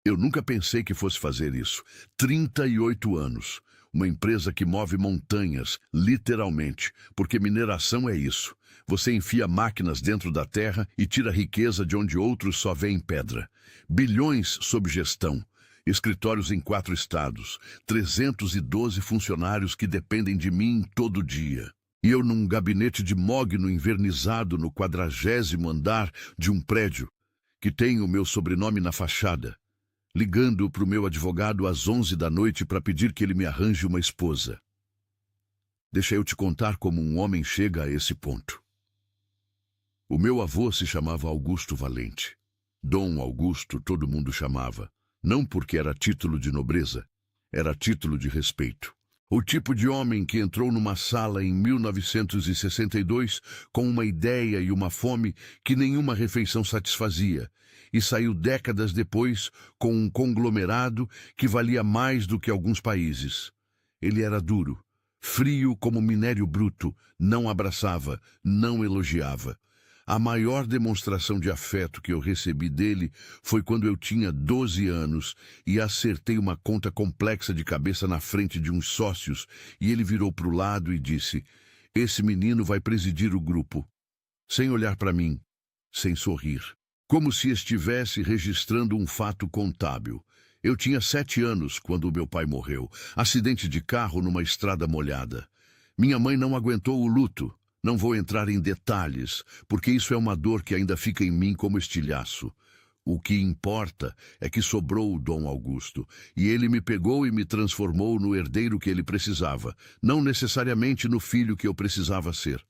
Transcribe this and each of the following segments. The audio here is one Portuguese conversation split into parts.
Eu nunca pensei que fosse fazer isso. 38 anos. Uma empresa que move montanhas, literalmente, porque mineração é isso. Você enfia máquinas dentro da terra e tira riqueza de onde outros só veem pedra. Bilhões sob gestão. Escritórios em 4 estados. 312 funcionários que dependem de mim todo dia. E eu num gabinete de mogno invernizado no 40º andar de um prédio, que tem o meu sobrenome na fachada, ligando para o meu advogado às 11 da noite para pedir que ele me arranje uma esposa. Deixa eu te contar como um homem chega a esse ponto. O meu avô se chamava Augusto Valente. Dom Augusto todo mundo chamava, não porque era título de nobreza, era título de respeito. O tipo de homem que entrou numa sala em 1962 com uma ideia e uma fome que nenhuma refeição satisfazia, e saiu décadas depois com um conglomerado que valia mais do que alguns países. Ele era duro, frio como minério bruto, não abraçava, não elogiava. A maior demonstração de afeto que eu recebi dele foi quando eu tinha 12 anos e acertei uma conta complexa de cabeça na frente de uns sócios e ele virou para o lado e disse: "Esse menino vai presidir o grupo", sem olhar para mim, sem sorrir, como se estivesse registrando um fato contábil. Eu tinha 7 anos quando meu pai morreu, acidente de carro numa estrada molhada. Minha mãe não aguentou o luto. Não vou entrar em detalhes, porque isso é uma dor que ainda fica em mim como estilhaço. O que importa é que sobrou o Dom Augusto, e ele me pegou e me transformou no herdeiro que ele precisava, não necessariamente no filho que eu precisava ser.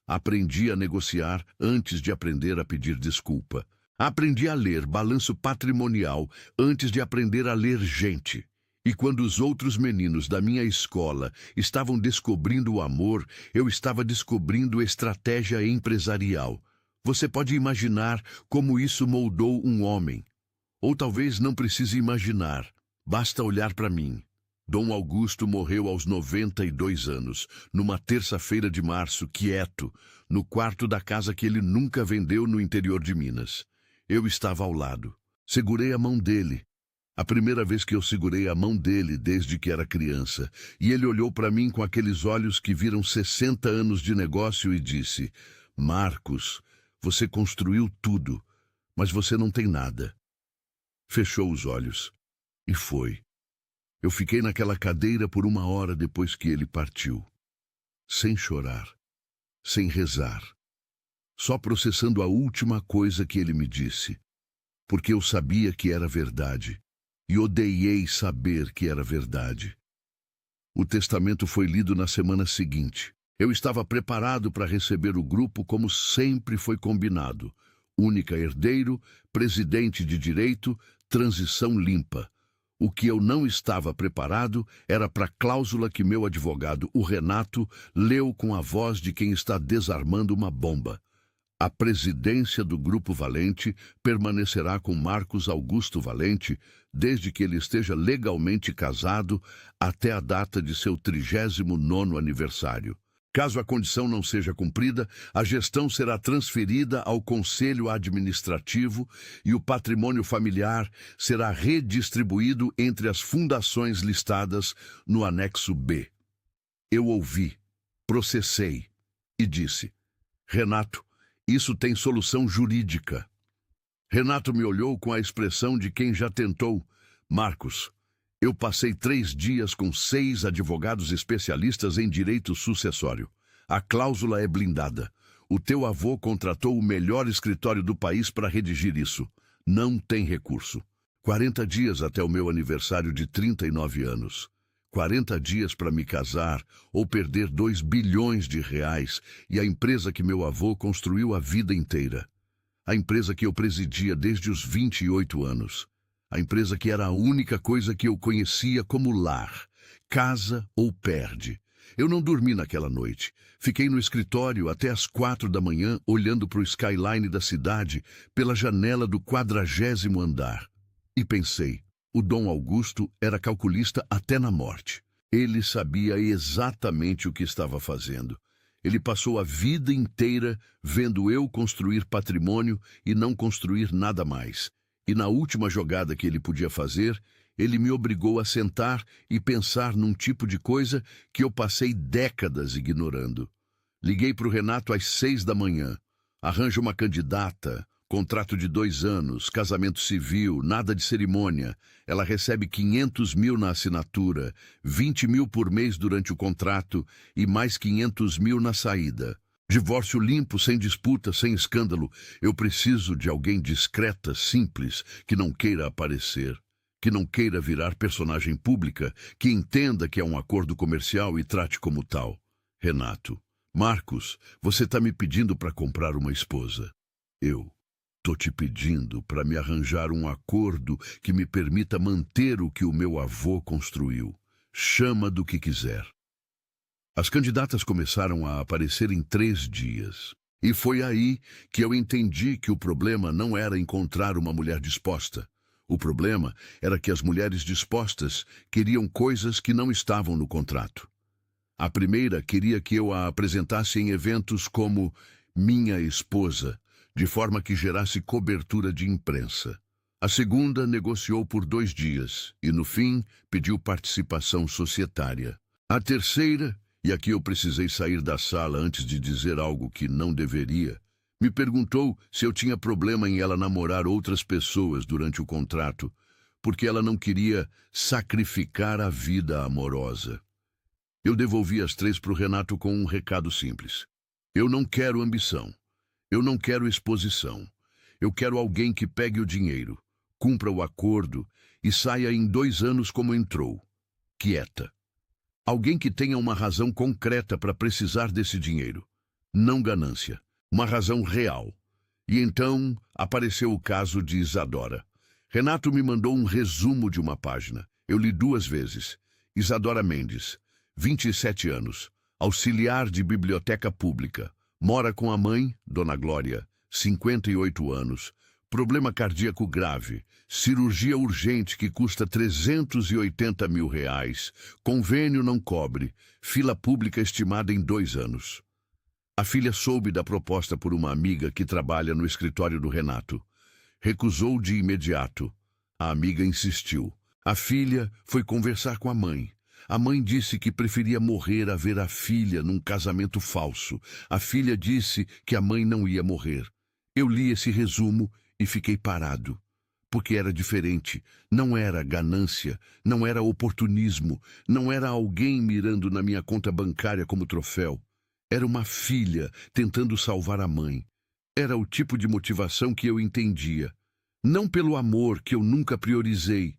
Aprendi a negociar antes de aprender a pedir desculpa. Aprendi a ler balanço patrimonial antes de aprender a ler gente. E quando os outros meninos da minha escola estavam descobrindo o amor, eu estava descobrindo estratégia empresarial. Você pode imaginar como isso moldou um homem. Ou talvez não precise imaginar, basta olhar para mim. Dom Augusto morreu aos 92 anos, numa terça-feira de março, quieto, no quarto da casa que ele nunca vendeu no interior de Minas. Eu estava ao lado. Segurei a mão dele. A primeira vez que eu segurei a mão dele desde que era criança, e ele olhou para mim com aqueles olhos que viram 60 anos de negócio e disse: "Marcos, você construiu tudo, mas você não tem nada." Fechou os olhos. E foi. Eu fiquei naquela cadeira por 1 hora depois que ele partiu. Sem chorar, sem rezar, só processando a última coisa que ele me disse, porque eu sabia que era verdade. E odiei saber que era verdade. O testamento foi lido na semana seguinte. Eu estava preparado para receber o grupo como sempre foi combinado. Única herdeiro, presidente de direito, transição limpa. O que eu não estava preparado era para a cláusula que meu advogado, o Renato, leu com a voz de quem está desarmando uma bomba. A presidência do Grupo Valente permanecerá com Marcos Augusto Valente desde que ele esteja legalmente casado até a data de seu 39º aniversário. Caso a condição não seja cumprida, a gestão será transferida ao Conselho Administrativo e o patrimônio familiar será redistribuído entre as fundações listadas no anexo B. Eu ouvi, processei e disse: "Renato, isso tem solução jurídica." Renato me olhou com a expressão de quem já tentou. "Marcos, eu passei 3 dias com 6 advogados especialistas em direito sucessório. A cláusula é blindada. O teu avô contratou o melhor escritório do país para redigir isso. Não tem recurso. 40 dias até o meu aniversário de 39 anos. 40 dias para me casar ou perder 2 bilhões de reais e a empresa que meu avô construiu a vida inteira. A empresa que eu presidia desde os 28 anos. A empresa que era a única coisa que eu conhecia como lar. Casa ou perde. Eu não dormi naquela noite. Fiquei no escritório até às 4 da manhã olhando para o skyline da cidade pela janela do 40º andar. E pensei, o Dom Augusto era calculista até na morte. Ele sabia exatamente o que estava fazendo. Ele passou a vida inteira vendo eu construir patrimônio e não construir nada mais. E na última jogada que ele podia fazer, ele me obrigou a sentar e pensar num tipo de coisa que eu passei décadas ignorando. Liguei para o Renato às 6 da manhã. Arranja uma candidata, contrato de 2 anos, casamento civil, nada de cerimônia. Ela recebe 500 mil na assinatura, 20 mil por mês durante o contrato e mais 500 mil na saída. Divórcio limpo, sem disputa, sem escândalo. Eu preciso de alguém discreta, simples, que não queira aparecer, que não queira virar personagem pública, que entenda que é um acordo comercial e trate como tal. Renato. Marcos, você está me pedindo para comprar uma esposa. Eu tô te pedindo para me arranjar um acordo que me permita manter o que o meu avô construiu. Chama do que quiser. As candidatas começaram a aparecer em 3 dias. E foi aí que eu entendi que o problema não era encontrar uma mulher disposta. O problema era que as mulheres dispostas queriam coisas que não estavam no contrato. A primeira queria que eu a apresentasse em eventos como Minha Esposa, de forma que gerasse cobertura de imprensa. A segunda negociou por 2 dias e, no fim, pediu participação societária. A terceira, e aqui eu precisei sair da sala antes de dizer algo que não deveria, me perguntou se eu tinha problema em ela namorar outras pessoas durante o contrato, porque ela não queria sacrificar a vida amorosa. Eu devolvi as 3 para o Renato com um recado simples. Eu não quero ambição. Eu não quero exposição. Eu quero alguém que pegue o dinheiro, cumpra o acordo e saia em 2 anos como entrou, quieta. Alguém que tenha uma razão concreta para precisar desse dinheiro. Não ganância. Uma razão real. E então apareceu o caso de Isadora. Renato me mandou um resumo de uma página. Eu li 2 vezes. Isadora Mendes. 27 anos, auxiliar de biblioteca pública, mora com a mãe, Dona Glória, 58 anos, problema cardíaco grave, cirurgia urgente que custa 380 mil reais, convênio não cobre, fila pública estimada em 2 anos. A filha soube da proposta por uma amiga que trabalha no escritório do Renato. Recusou de imediato. A amiga insistiu. A filha foi conversar com a mãe. A mãe disse que preferia morrer a ver a filha num casamento falso. A filha disse que a mãe não ia morrer. Eu li esse resumo e fiquei parado. Porque era diferente. Não era ganância, não era oportunismo, não era alguém mirando na minha conta bancária como troféu. Era uma filha tentando salvar a mãe. Era o tipo de motivação que eu entendia. Não pelo amor que eu nunca priorizei,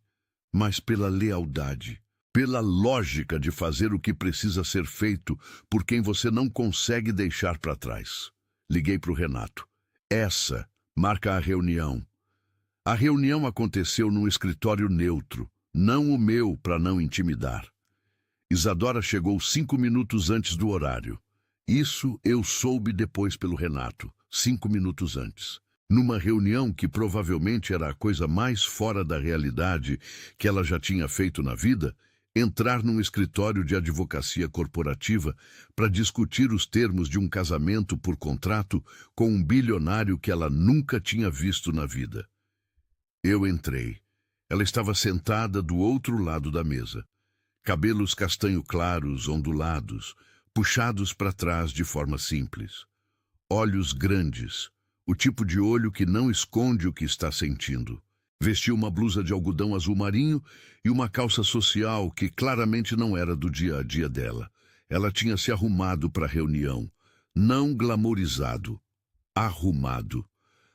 mas pela lealdade. Pela lógica de fazer o que precisa ser feito por quem você não consegue deixar para trás. Liguei para o Renato. Marca a reunião. A reunião aconteceu num escritório neutro, não o meu para não intimidar. Isadora chegou 5 minutos antes do horário. Isso eu soube depois pelo Renato, 5 minutos antes. Numa reunião que provavelmente era a coisa mais fora da realidade que ela já tinha feito na vida, entrar num escritório de advocacia corporativa para discutir os termos de um casamento por contrato com um bilionário que ela nunca tinha visto na vida. Eu entrei. Ela estava sentada do outro lado da mesa. Cabelos castanho claros, ondulados, puxados para trás de forma simples. Olhos grandes, o tipo de olho que não esconde o que está sentindo. Vestiu uma blusa de algodão azul marinho e uma calça social que claramente não era do dia a dia dela. Ela tinha se arrumado para a reunião. Não glamourizado, arrumado.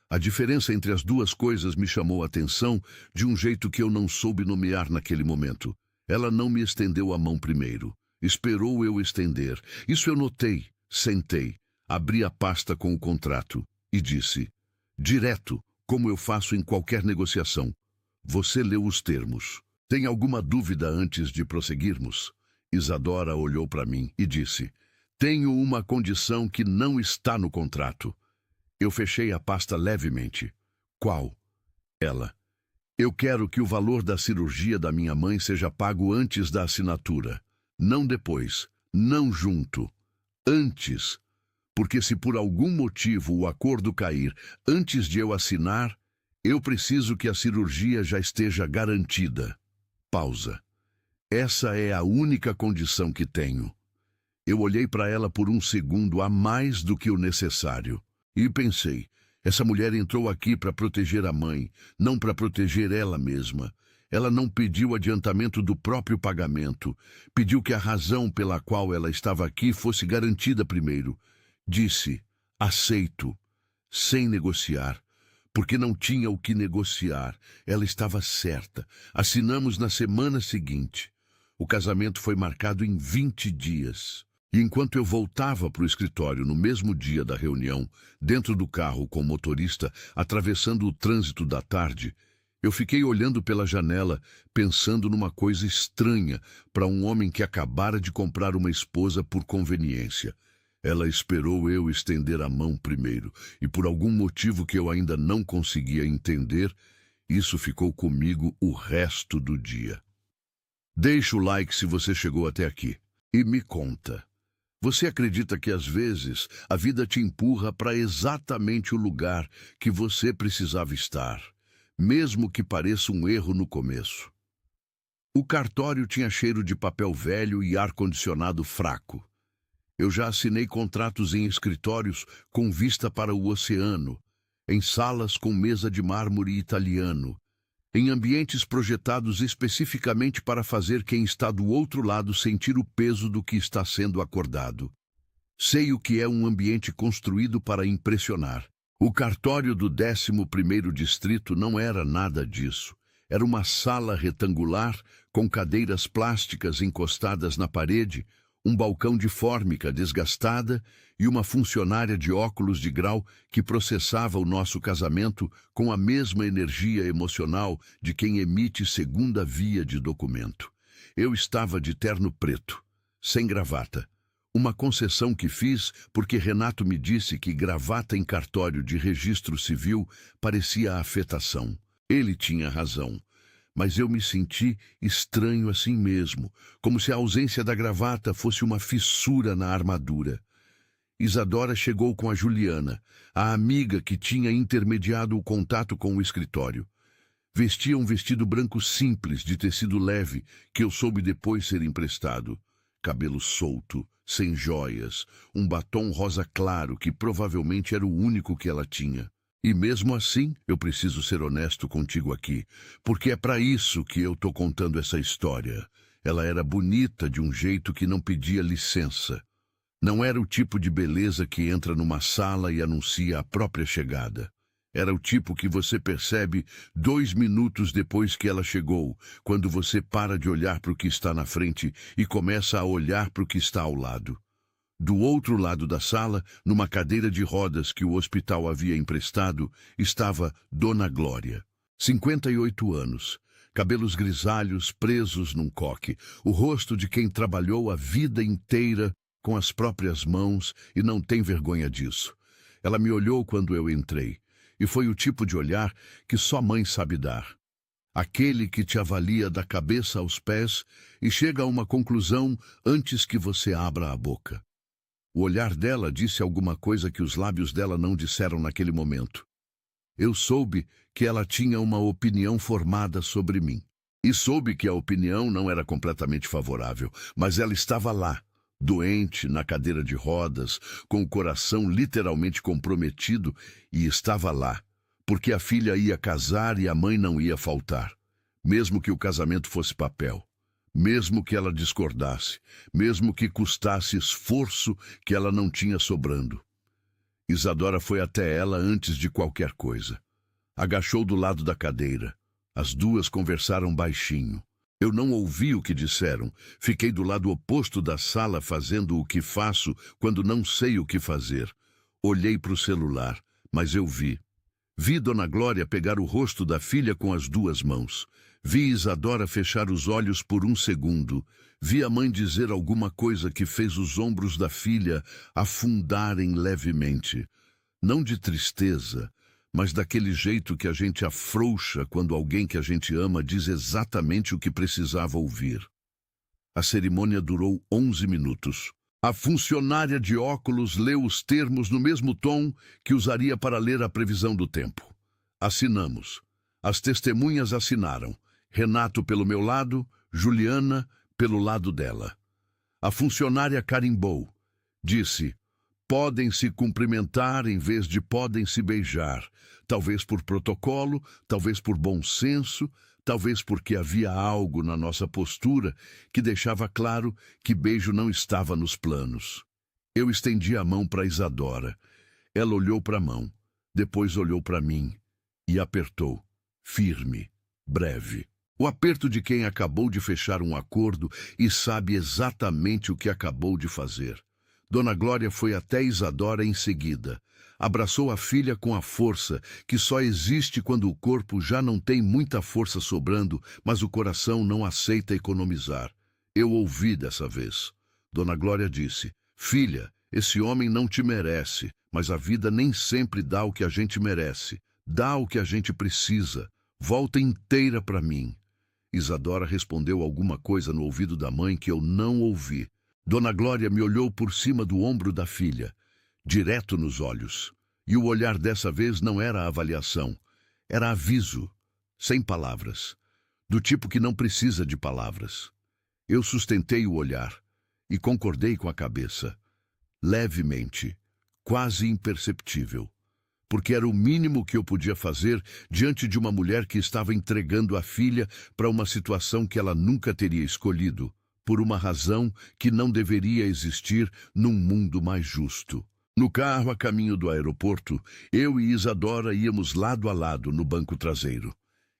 A diferença entre as duas coisas me chamou a atenção de um jeito que eu não soube nomear naquele momento. Ela não me estendeu a mão primeiro. Esperou eu estender. Isso eu notei. Sentei. Abri a pasta com o contrato e disse, direto, como eu faço em qualquer negociação. Você leu os termos. Tem alguma dúvida antes de prosseguirmos? Isadora olhou para mim e disse, tenho uma condição que não está no contrato. Eu fechei a pasta levemente. Qual? Ela. Eu quero que o valor da cirurgia da minha mãe seja pago antes da assinatura. Não depois. Não junto. Antes. Porque se por algum motivo o acordo cair antes de eu assinar, Eu preciso que a cirurgia já esteja garantida. Pausa. Essa é a única condição que tenho. Eu olhei para ela por um segundo a mais do que o necessário. E pensei, essa mulher entrou aqui para proteger a mãe, não para proteger ela mesma. Ela não pediu adiantamento do próprio pagamento. Pediu que a razão pela qual ela estava aqui fosse garantida primeiro. Disse, aceito, sem negociar. Porque não tinha o que negociar. Ela estava certa. Assinamos na semana seguinte. O casamento foi marcado em 20 dias. E enquanto eu voltava para o escritório no mesmo dia da reunião, dentro do carro com o motorista, atravessando o trânsito da tarde, eu fiquei olhando pela janela, pensando numa coisa estranha para um homem que acabara de comprar uma esposa por conveniência. Ela esperou eu estender a mão primeiro, e por algum motivo que eu ainda não conseguia entender, isso ficou comigo o resto do dia. Deixa o like se você chegou até aqui. E me conta. Você acredita que às vezes a vida te empurra para exatamente o lugar que você precisava estar, mesmo que pareça um erro no começo? O cartório tinha cheiro de papel velho e ar-condicionado fraco. Eu já assinei contratos em escritórios com vista para o oceano, em salas com mesa de mármore italiano, em ambientes projetados especificamente para fazer quem está do outro lado sentir o peso do que está sendo acordado. Sei o que é um ambiente construído para impressionar. O cartório do 11º Distrito não era nada disso. Era uma sala retangular com cadeiras plásticas encostadas na parede, um balcão de fórmica desgastada e uma funcionária de óculos de grau que processava o nosso casamento com a mesma energia emocional de quem emite segunda via de documento. Eu estava de terno preto, sem gravata. Uma concessão que fiz porque Renato me disse que gravata em cartório de registro civil parecia afetação. Ele tinha razão. Mas eu me senti estranho assim mesmo, como se a ausência da gravata fosse uma fissura na armadura. Isadora chegou com a Juliana, a amiga que tinha intermediado o contato com o escritório. Vestia um vestido branco simples, de tecido leve, que eu soube depois ser emprestado. Cabelo solto, sem joias, um batom rosa claro que provavelmente era o único que ela tinha. E mesmo assim, eu preciso ser honesto contigo aqui, porque é para isso que eu tô contando essa história. Ela era bonita de um jeito que não pedia licença. Não era o tipo de beleza que entra numa sala e anuncia a própria chegada. Era o tipo que você percebe 2 minutos depois que ela chegou, quando você para de olhar para o que está na frente e começa a olhar para o que está ao lado. Do outro lado da sala, numa cadeira de rodas que o hospital havia emprestado, estava Dona Glória. 58 anos, cabelos grisalhos presos num coque, o rosto de quem trabalhou a vida inteira com as próprias mãos e não tem vergonha disso. Ela me olhou quando eu entrei, e foi o tipo de olhar que só mãe sabe dar. Aquele que te avalia da cabeça aos pés e chega a uma conclusão antes que você abra a boca. O olhar dela disse alguma coisa que os lábios dela não disseram naquele momento. Eu soube que ela tinha uma opinião formada sobre mim. E soube que a opinião não era completamente favorável, mas ela estava lá, doente, na cadeira de rodas, com o coração literalmente comprometido, e estava lá, porque a filha ia casar e a mãe não ia faltar, mesmo que o casamento fosse papel. Mesmo que ela discordasse, mesmo que custasse esforço que ela não tinha sobrando. Isadora foi até ela antes de qualquer coisa. Agachou do lado da cadeira. As duas conversaram baixinho. Eu não ouvi o que disseram. Fiquei do lado oposto da sala fazendo o que faço quando não sei o que fazer. Olhei para o celular, mas eu vi. Vi Dona Glória pegar o rosto da filha com as 2 mãos. Vi Isadora fechar os olhos por um segundo. Vi a mãe dizer alguma coisa que fez os ombros da filha afundarem levemente. Não de tristeza, mas daquele jeito que a gente afrouxa quando alguém que a gente ama diz exatamente o que precisava ouvir. A cerimônia durou 11 minutos. A funcionária de óculos leu os termos no mesmo tom que usaria para ler a previsão do tempo. Assinamos. As testemunhas assinaram. Renato pelo meu lado, Juliana pelo lado dela. A funcionária carimbou. Disse: podem se cumprimentar em vez de podem se beijar. Talvez por protocolo, talvez por bom senso, talvez porque havia algo na nossa postura que deixava claro que beijo não estava nos planos. Eu estendi a mão para Isadora. Ela olhou para a mão, depois olhou para mim e apertou, firme, breve. O aperto de quem acabou de fechar um acordo e sabe exatamente o que acabou de fazer. Dona Glória foi até Isadora em seguida. Abraçou a filha com a força que só existe quando o corpo já não tem muita força sobrando, mas o coração não aceita economizar. Eu ouvi dessa vez. Dona Glória disse: filha, esse homem não te merece, mas a vida nem sempre dá o que a gente merece. Dá o que a gente precisa. Volta inteira para mim. Isadora respondeu alguma coisa no ouvido da mãe que eu não ouvi. Dona Glória me olhou por cima do ombro da filha, direto nos olhos. E o olhar dessa vez não era avaliação, era aviso, sem palavras, do tipo que não precisa de palavras. Eu sustentei o olhar e concordei com a cabeça, levemente, quase imperceptível, porque era o mínimo que eu podia fazer diante de uma mulher que estava entregando a filha para uma situação que ela nunca teria escolhido, por uma razão que não deveria existir num mundo mais justo. No carro a caminho do aeroporto, eu e Isadora íamos lado a lado no banco traseiro.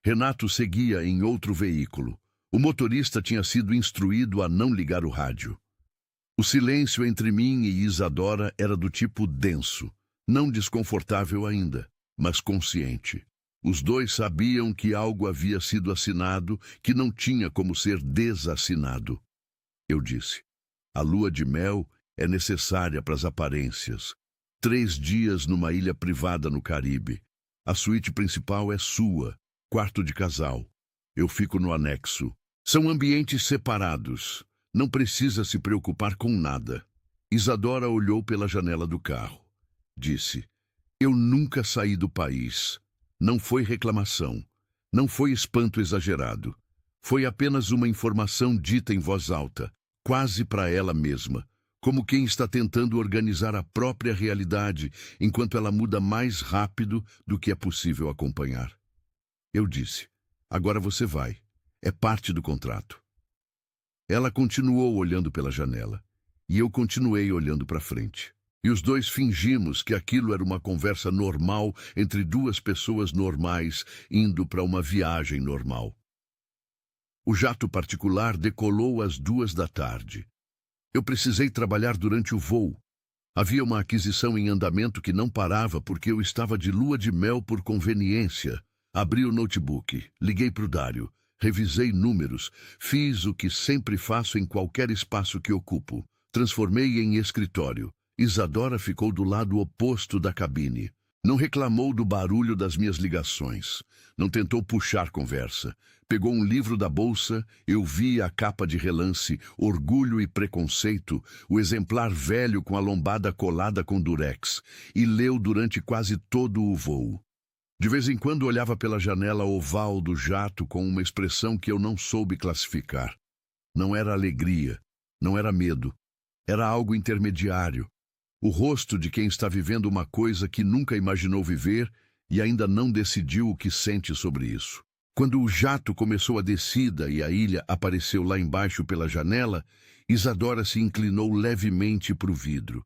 Renato seguia em outro veículo. O motorista tinha sido instruído a não ligar o rádio. O silêncio entre mim e Isadora era do tipo denso, não desconfortável ainda, mas consciente. Os dois sabiam que algo havia sido assinado que não tinha como ser desassinado. Eu disse: a lua de mel é necessária para as aparências. 3 dias numa ilha privada no Caribe. A suíte principal é sua, quarto de casal. Eu fico no anexo. São ambientes separados. Não precisa se preocupar com nada. Isadora olhou pela janela do carro. Disse: eu nunca saí do país. Não foi reclamação. Não foi espanto exagerado. Foi apenas uma informação dita em voz alta, quase para ela mesma, como quem está tentando organizar a própria realidade enquanto ela muda mais rápido do que é possível acompanhar. Eu disse: agora você vai. É parte do contrato. Ela continuou olhando pela janela, e eu continuei olhando para frente. E os dois fingimos que aquilo era uma conversa normal entre duas pessoas normais indo para uma viagem normal. O jato particular decolou às 2 da tarde. Eu precisei trabalhar durante o voo. Havia uma aquisição em andamento que não parava porque eu estava de lua de mel por conveniência. Abri o notebook, liguei para o Dário, revisei números, fiz o que sempre faço em qualquer espaço que ocupo. Transformei em escritório. Isadora ficou do lado oposto da cabine. Não reclamou do barulho das minhas ligações. Não tentou puxar conversa. Pegou um livro da bolsa, eu vi a capa de relance, Orgulho e Preconceito, o exemplar velho com a lombada colada com durex, e leu durante quase todo o voo. De vez em quando olhava pela janela oval do jato com uma expressão que eu não soube classificar. Não era alegria, não era medo. Era algo intermediário. O rosto de quem está vivendo uma coisa que nunca imaginou viver e ainda não decidiu o que sente sobre isso. Quando o jato começou a descida e a ilha apareceu lá embaixo pela janela, Isadora se inclinou levemente para o vidro.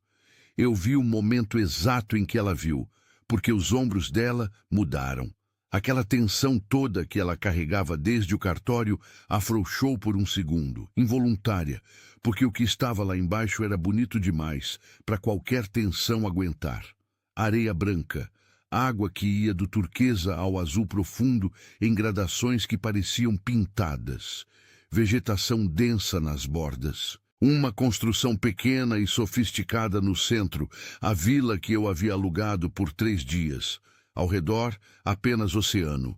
Eu vi o momento exato em que ela viu, porque os ombros dela mudaram. Aquela tensão toda que ela carregava desde o cartório afrouxou por um segundo, involuntária, porque o que estava lá embaixo era bonito demais para qualquer tensão aguentar. Areia branca, água que ia do turquesa ao azul profundo em gradações que pareciam pintadas, vegetação densa nas bordas. Uma construção pequena e sofisticada no centro, a vila que eu havia alugado por 3 dias. Ao redor, apenas oceano.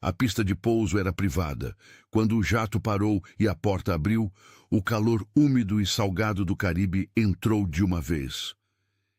A pista de pouso era privada. Quando o jato parou e a porta abriu, o calor úmido e salgado do Caribe entrou de uma vez.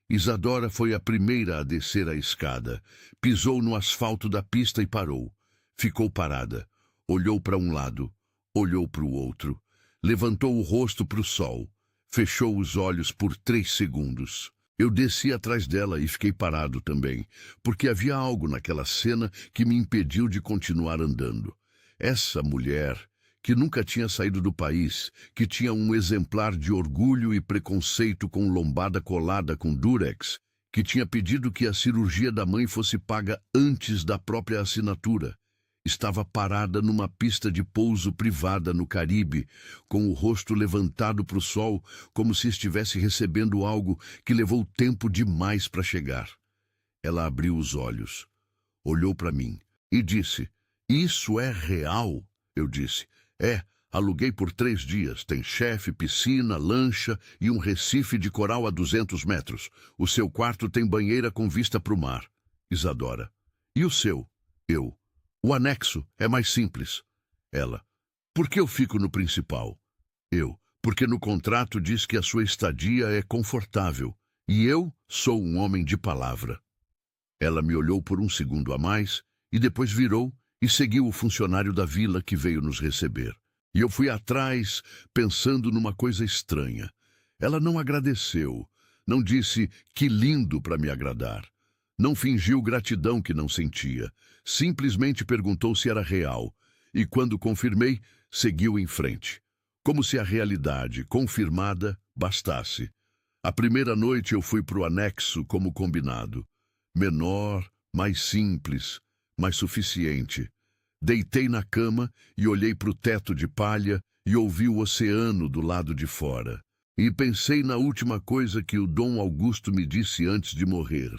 Isadora foi a primeira a descer a escada. Pisou no asfalto da pista e parou. Ficou parada. Olhou para um lado. Olhou para o outro. Levantou o rosto para o sol. Fechou os olhos por 3 segundos. Eu desci atrás dela e fiquei parado também, porque havia algo naquela cena que me impediu de continuar andando. Essa mulher, que nunca tinha saído do país, que tinha um exemplar de orgulho e preconceito com lombada colada com durex, que tinha pedido que a cirurgia da mãe fosse paga antes da própria assinatura, estava parada numa pista de pouso privada no Caribe, com o rosto levantado para o sol, como se estivesse recebendo algo que levou tempo demais para chegar. Ela abriu os olhos, olhou para mim e disse: "Isso é real?" Eu disse: "É, aluguei por 3 dias. Tem chefe, piscina, lancha e um recife de coral a 200 metros. O seu quarto tem banheira com vista para o mar." Isadora: "E o seu?" Eu: "O anexo é mais simples." Ela: "Por que eu fico no principal?" Eu: "Porque no contrato diz que a sua estadia é confortável. E eu sou um homem de palavra." Ela me olhou por um segundo a mais e depois virou e seguiu o funcionário da vila que veio nos receber. E eu fui atrás, pensando numa coisa estranha. Ela não agradeceu, não disse "que lindo" para me agradar. Não fingiu gratidão que não sentia. Simplesmente perguntou se era real. E quando confirmei, seguiu em frente. Como se a realidade, confirmada, bastasse. A primeira noite eu fui para o anexo como combinado. Menor, mais simples, mas suficiente. Deitei na cama e olhei para o teto de palha e ouvi o oceano do lado de fora. E pensei na última coisa que o Dom Augusto me disse antes de morrer.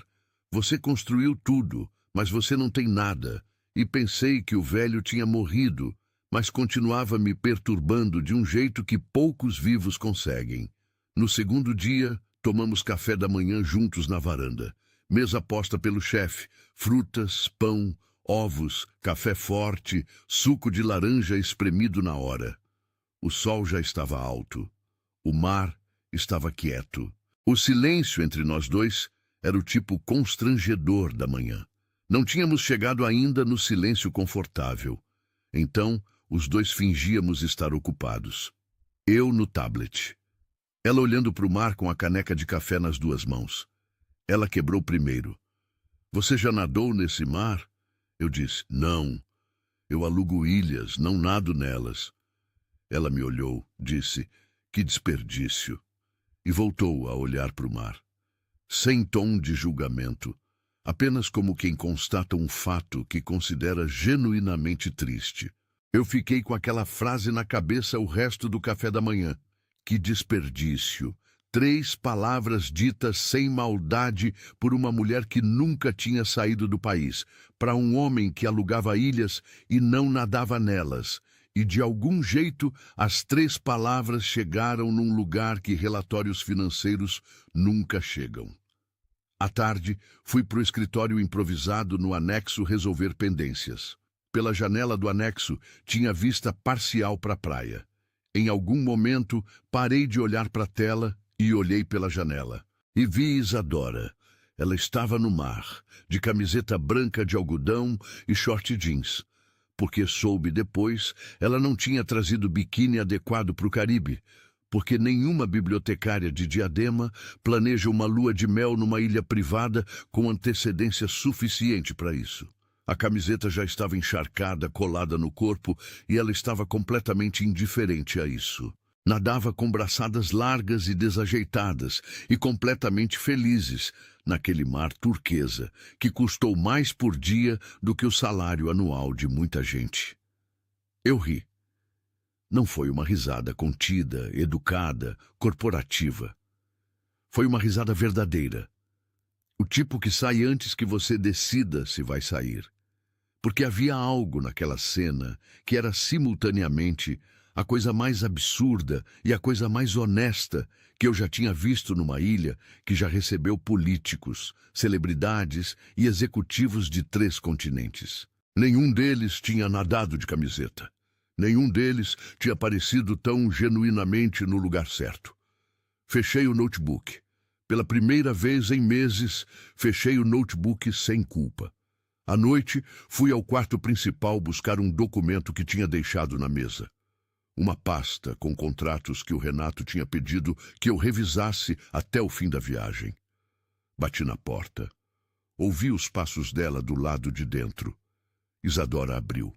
"Você construiu tudo, mas você não tem nada." E pensei que o velho tinha morrido, mas continuava me perturbando de um jeito que poucos vivos conseguem. No segundo dia, tomamos café da manhã juntos na varanda. Mesa posta pelo chefe, frutas, pão, ovos, café forte, suco de laranja espremido na hora. O sol já estava alto. O mar estava quieto. O silêncio entre nós dois era o tipo constrangedor da manhã. Não tínhamos chegado ainda no silêncio confortável. Então, os dois fingíamos estar ocupados. Eu no tablet. Ela olhando para o mar com a caneca de café nas 2 mãos. Ela quebrou primeiro. "Você já nadou nesse mar?" Eu disse: "Não. Eu alugo ilhas, não nado nelas." Ela me olhou, disse: "Que desperdício." E voltou a olhar para o mar. Sem tom de julgamento, apenas como quem constata um fato que considera genuinamente triste. Eu fiquei com aquela frase na cabeça o resto do café da manhã. Que desperdício. 3 palavras ditas sem maldade por uma mulher que nunca tinha saído do país, para um homem que alugava ilhas e não nadava nelas. E de algum jeito as 3 palavras chegaram num lugar que relatórios financeiros nunca chegam. À tarde, fui para o escritório improvisado no anexo resolver pendências. Pela janela do anexo, tinha vista parcial para a praia. Em algum momento, parei de olhar para a tela e olhei pela janela. E vi Isadora. Ela estava no mar, de camiseta branca de algodão e short jeans. Porque soube depois, ela não tinha trazido biquíni adequado para o Caribe, porque nenhuma bibliotecária de Diadema planeja uma lua de mel numa ilha privada com antecedência suficiente para isso. A camiseta já estava encharcada, colada no corpo, e ela estava completamente indiferente a isso. Nadava com braçadas largas e desajeitadas, e completamente felizes, naquele mar turquesa, que custou mais por dia do que o salário anual de muita gente. Eu ri. Não foi uma risada contida, educada, corporativa. Foi uma risada verdadeira. O tipo que sai antes que você decida se vai sair. Porque havia algo naquela cena que era simultaneamente a coisa mais absurda e a coisa mais honesta que eu já tinha visto numa ilha que já recebeu políticos, celebridades e executivos de 3 continentes. Nenhum deles tinha nadado de camiseta. Nenhum deles tinha aparecido tão genuinamente no lugar certo. Fechei o notebook. Pela primeira vez em meses, fechei o notebook sem culpa. À noite, fui ao quarto principal buscar um documento que tinha deixado na mesa. Uma pasta com contratos que o Renato tinha pedido que eu revisasse até o fim da viagem. Bati na porta. Ouvi os passos dela do lado de dentro. Isadora abriu.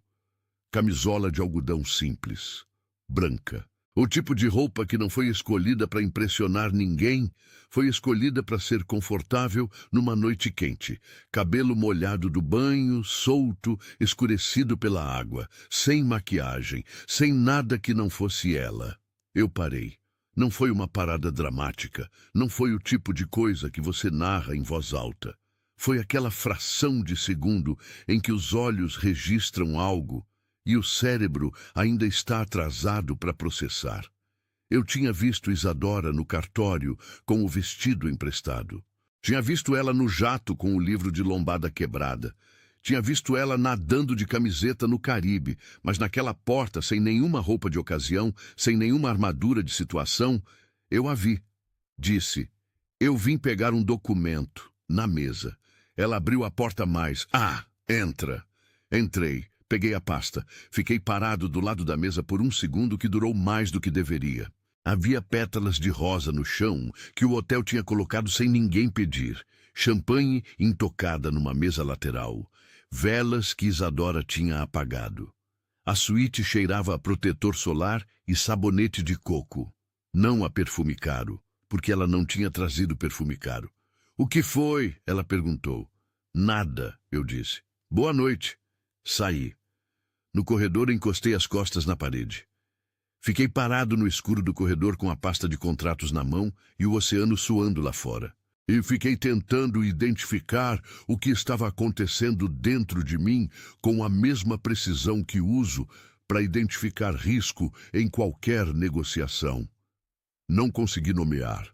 Camisola de algodão simples, branca. O tipo de roupa que não foi escolhida para impressionar ninguém, foi escolhida para ser confortável numa noite quente. Cabelo molhado do banho, solto, escurecido pela água, sem maquiagem, sem nada que não fosse ela. Eu parei. Não foi uma parada dramática, não foi o tipo de coisa que você narra em voz alta. Foi aquela fração de segundo em que os olhos registram algo e o cérebro ainda está atrasado para processar. Eu tinha visto Isadora no cartório com o vestido emprestado. Tinha visto ela no jato com o livro de lombada quebrada. Tinha visto ela nadando de camiseta no Caribe, mas naquela porta, sem nenhuma roupa de ocasião, sem nenhuma armadura de situação, eu a vi. Disse, eu vim pegar um documento, na mesa. Ela abriu a porta mais. Ah, entra. Entrei. Peguei a pasta. Fiquei parado do lado da mesa por um segundo que durou mais do que deveria. Havia pétalas de rosa no chão que o hotel tinha colocado sem ninguém pedir. Champanhe intocada numa mesa lateral. Velas que Isadora tinha apagado. A suíte cheirava a protetor solar e sabonete de coco. Não a perfume caro, porque ela não tinha trazido perfume caro. O que foi? Ela perguntou. Nada, eu disse. Boa noite. Saí. No corredor encostei as costas na parede. Fiquei parado no escuro do corredor com a pasta de contratos na mão e o oceano suando lá fora. E fiquei tentando identificar o que estava acontecendo dentro de mim com a mesma precisão que uso para identificar risco em qualquer negociação. Não consegui nomear.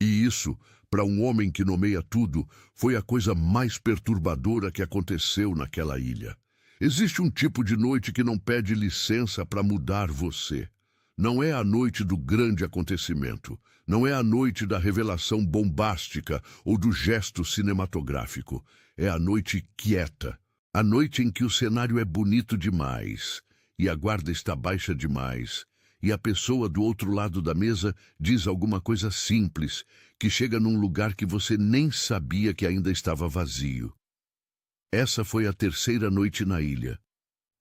E isso, para um homem que nomeia tudo, foi a coisa mais perturbadora que aconteceu naquela ilha. Existe um tipo de noite que não pede licença para mudar você. Não é a noite do grande acontecimento. Não é a noite da revelação bombástica ou do gesto cinematográfico. É a noite quieta. A noite em que o cenário é bonito demais e a guarda está baixa demais e a pessoa do outro lado da mesa diz alguma coisa simples que chega num lugar que você nem sabia que ainda estava vazio. Essa foi a terceira noite na ilha.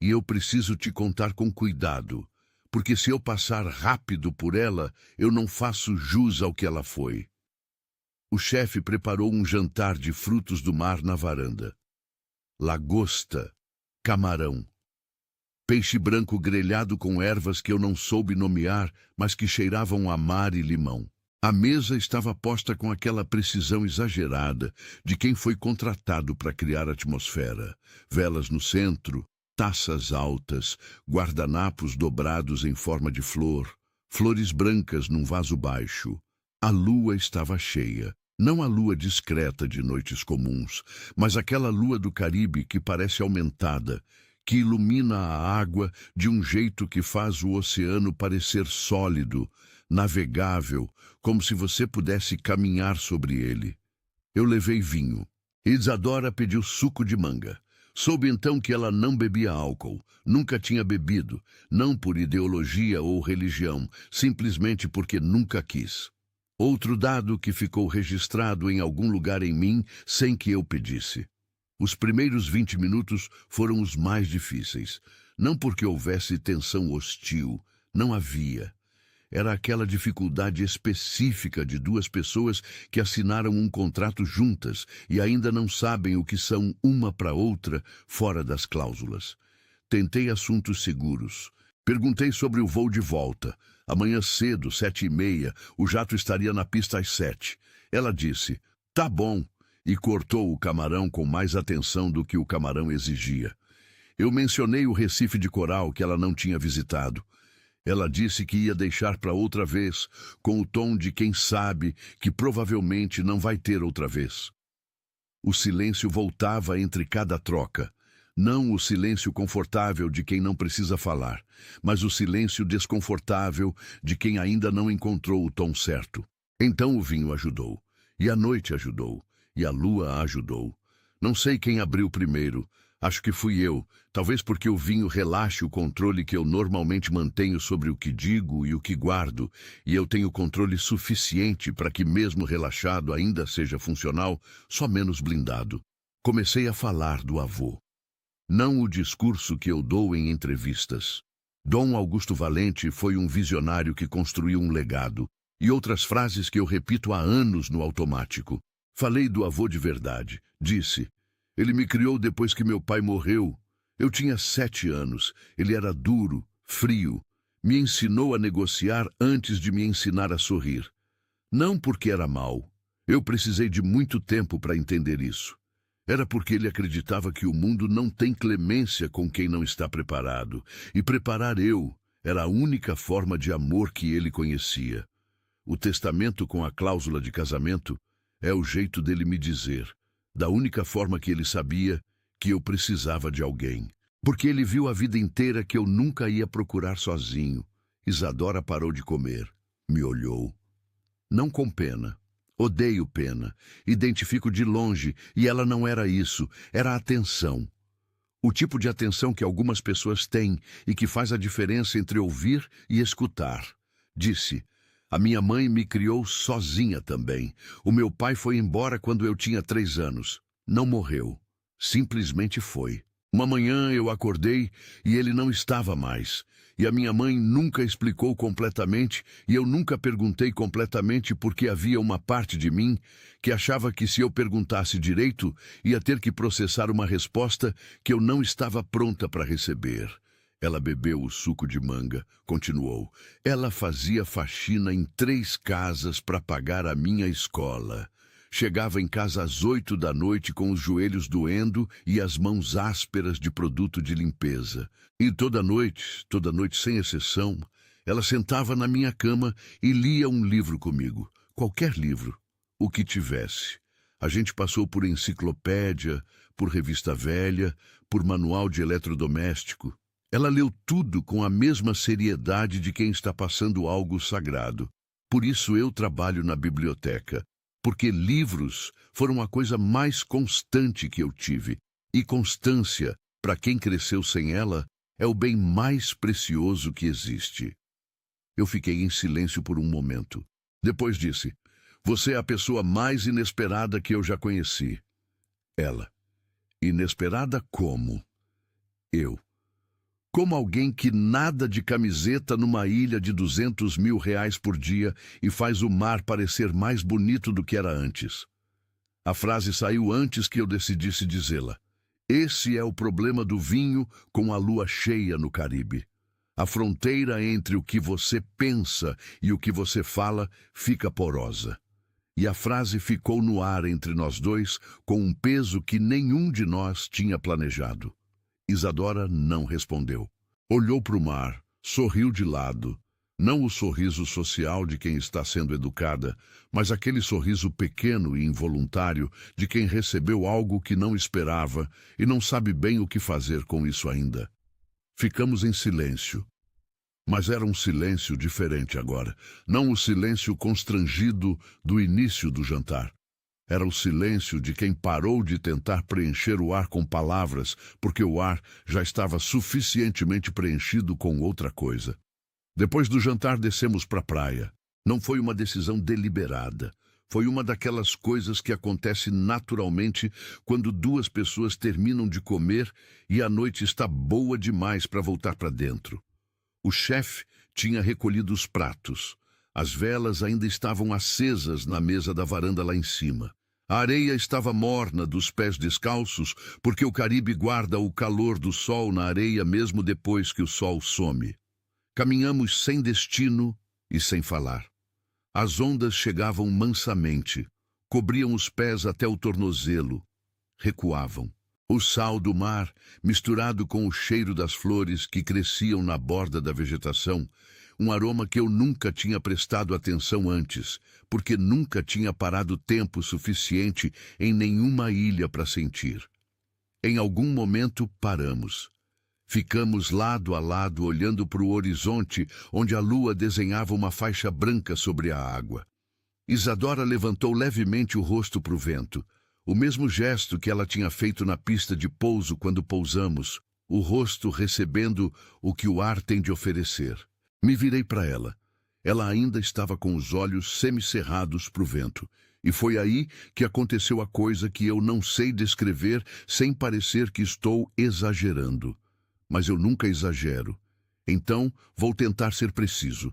E eu preciso te contar com cuidado, porque se eu passar rápido por ela, eu não faço jus ao que ela foi. O chefe preparou um jantar de frutos do mar na varanda. Lagosta, camarão, peixe branco grelhado com ervas que eu não soube nomear, mas que cheiravam a mar e limão. A mesa estava posta com aquela precisão exagerada de quem foi contratado para criar atmosfera. Velas no centro, taças altas, guardanapos dobrados em forma de flor, flores brancas num vaso baixo. A lua estava cheia. Não a lua discreta de noites comuns, mas aquela lua do Caribe que parece aumentada, que ilumina a água de um jeito que faz o oceano parecer sólido, navegável, como se você pudesse caminhar sobre ele. Eu levei vinho. Isadora pediu suco de manga. Soube então que ela não bebia álcool, nunca tinha bebido, não por ideologia ou religião, simplesmente porque nunca quis. Outro dado que ficou registrado em algum lugar em mim sem que eu pedisse. Os primeiros 20 minutos foram os mais difíceis, não porque houvesse tensão hostil, não havia. Era aquela dificuldade específica de duas pessoas que assinaram um contrato juntas e ainda não sabem o que são uma para outra fora das cláusulas. Tentei assuntos seguros. Perguntei sobre o voo de volta. Amanhã cedo, 7h30, o jato estaria na pista às 7. Ela disse, tá bom, e cortou o camarão com mais atenção do que o camarão exigia. Eu mencionei o Recife de Coral que ela não tinha visitado. Ela disse que ia deixar para outra vez, com o tom de quem sabe que provavelmente não vai ter outra vez. O silêncio voltava entre cada troca. Não o silêncio confortável de quem não precisa falar, mas o silêncio desconfortável de quem ainda não encontrou o tom certo. Então o vinho ajudou, e a noite ajudou, e a lua ajudou. Não sei quem abriu primeiro, acho que fui eu, talvez porque o vinho relaxe o controle que eu normalmente mantenho sobre o que digo e o que guardo, e eu tenho controle suficiente para que mesmo relaxado ainda seja funcional, só menos blindado. Comecei a falar do avô. Não o discurso que eu dou em entrevistas. Dom Augusto Valente foi um visionário que construiu um legado, e outras frases que eu repito há anos no automático. Falei do avô de verdade. Disse: ele me criou depois que meu pai morreu. Eu tinha 7 anos. Ele era duro, frio. Me ensinou a negociar antes de me ensinar a sorrir. Não porque era mau. Eu precisei de muito tempo para entender isso. Era porque ele acreditava que o mundo não tem clemência com quem não está preparado. E preparar eu era a única forma de amor que ele conhecia. O testamento com a cláusula de casamento é o jeito dele me dizer, da única forma que ele sabia, que eu precisava de alguém. Porque ele viu a vida inteira que eu nunca ia procurar sozinho. Isadora parou de comer. Me olhou. Não com pena. Odeio pena. Identifico de longe, e ela não era isso. Era atenção. O tipo de atenção que algumas pessoas têm e que faz a diferença entre ouvir e escutar. Disse: a minha mãe me criou sozinha também. O meu pai foi embora quando eu tinha 3 anos. Não morreu. Simplesmente foi. Uma manhã eu acordei e ele não estava mais. E a minha mãe nunca explicou completamente e eu nunca perguntei completamente porque havia uma parte de mim que achava que se eu perguntasse direito ia ter que processar uma resposta que eu não estava pronta para receber. Ela bebeu o suco de manga, continuou. Ela fazia faxina em 3 casas para pagar a minha escola. Chegava em casa às 8 da noite com os joelhos doendo e as mãos ásperas de produto de limpeza. E toda noite sem exceção, ela sentava na minha cama e lia um livro comigo. Qualquer livro, o que tivesse. A gente passou por enciclopédia, por revista velha, por manual de eletrodoméstico. Ela leu tudo com a mesma seriedade de quem está passando algo sagrado. Por isso eu trabalho na biblioteca, porque livros foram a coisa mais constante que eu tive. E constância, para quem cresceu sem ela, é o bem mais precioso que existe. Eu fiquei em silêncio por um momento. Depois disse: você é a pessoa mais inesperada que eu já conheci. Ela: inesperada como? Eu: como alguém que nada de camiseta numa ilha de R$200 mil por dia e faz o mar parecer mais bonito do que era antes. A frase saiu antes que eu decidisse dizê-la. Esse é o problema do vinho com a lua cheia no Caribe. A fronteira entre o que você pensa e o que você fala fica porosa. E a frase ficou no ar entre nós dois com um peso que nenhum de nós tinha planejado. Isadora não respondeu. Olhou para o mar, sorriu de lado. Não o sorriso social de quem está sendo educada, mas aquele sorriso pequeno e involuntário de quem recebeu algo que não esperava e não sabe bem o que fazer com isso ainda. Ficamos em silêncio. Mas era um silêncio diferente agora. Não o silêncio constrangido do início do jantar. Era o silêncio de quem parou de tentar preencher o ar com palavras, porque o ar já estava suficientemente preenchido com outra coisa. Depois do jantar descemos para a praia. Não foi uma decisão deliberada. Foi uma daquelas coisas que acontece naturalmente quando 2 pessoas terminam de comer e a noite está boa demais para voltar para dentro. O chefe tinha recolhido os pratos. As velas ainda estavam acesas na mesa da varanda lá em cima. A areia estava morna dos pés descalços, porque o Caribe guarda o calor do sol na areia mesmo depois que o sol some. Caminhamos sem destino e sem falar. As ondas chegavam mansamente, cobriam os pés até o tornozelo, recuavam. O sal do mar, misturado com o cheiro das flores que cresciam na borda da vegetação, um aroma que eu nunca tinha prestado atenção antes, porque nunca tinha parado tempo suficiente em nenhuma ilha para sentir. Em algum momento paramos. Ficamos lado a lado olhando para o horizonte, onde a lua desenhava uma faixa branca sobre a água. Isadora levantou levemente o rosto para o vento, o mesmo gesto que ela tinha feito na pista de pouso quando pousamos, o rosto recebendo o que o ar tem de oferecer. Me virei para ela. Ela ainda estava com os olhos semicerrados para o vento, e foi aí que aconteceu a coisa que eu não sei descrever sem parecer que estou exagerando. Mas eu nunca exagero. Então, vou tentar ser preciso.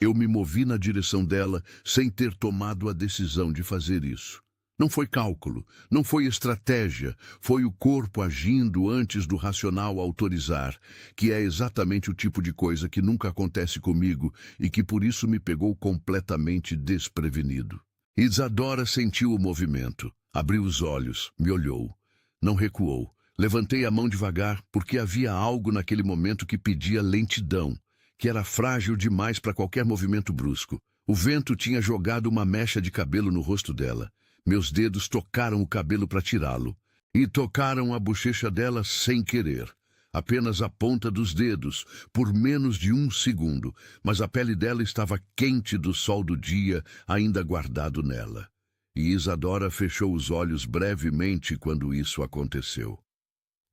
Eu me movi na direção dela sem ter tomado a decisão de fazer isso. Não foi cálculo, não foi estratégia, foi o corpo agindo antes do racional autorizar, que é exatamente o tipo de coisa que nunca acontece comigo e que por isso me pegou completamente desprevenido. Isadora sentiu o movimento, abriu os olhos, me olhou. Não recuou. Levantei a mão devagar, porque havia algo naquele momento que pedia lentidão, que era frágil demais para qualquer movimento brusco. O vento tinha jogado uma mecha de cabelo no rosto dela. Meus dedos tocaram o cabelo para tirá-lo. E tocaram a bochecha dela sem querer. Apenas a ponta dos dedos, por menos de 1 segundo, mas a pele dela estava quente do sol do dia, ainda guardado nela. E Isadora fechou os olhos brevemente quando isso aconteceu.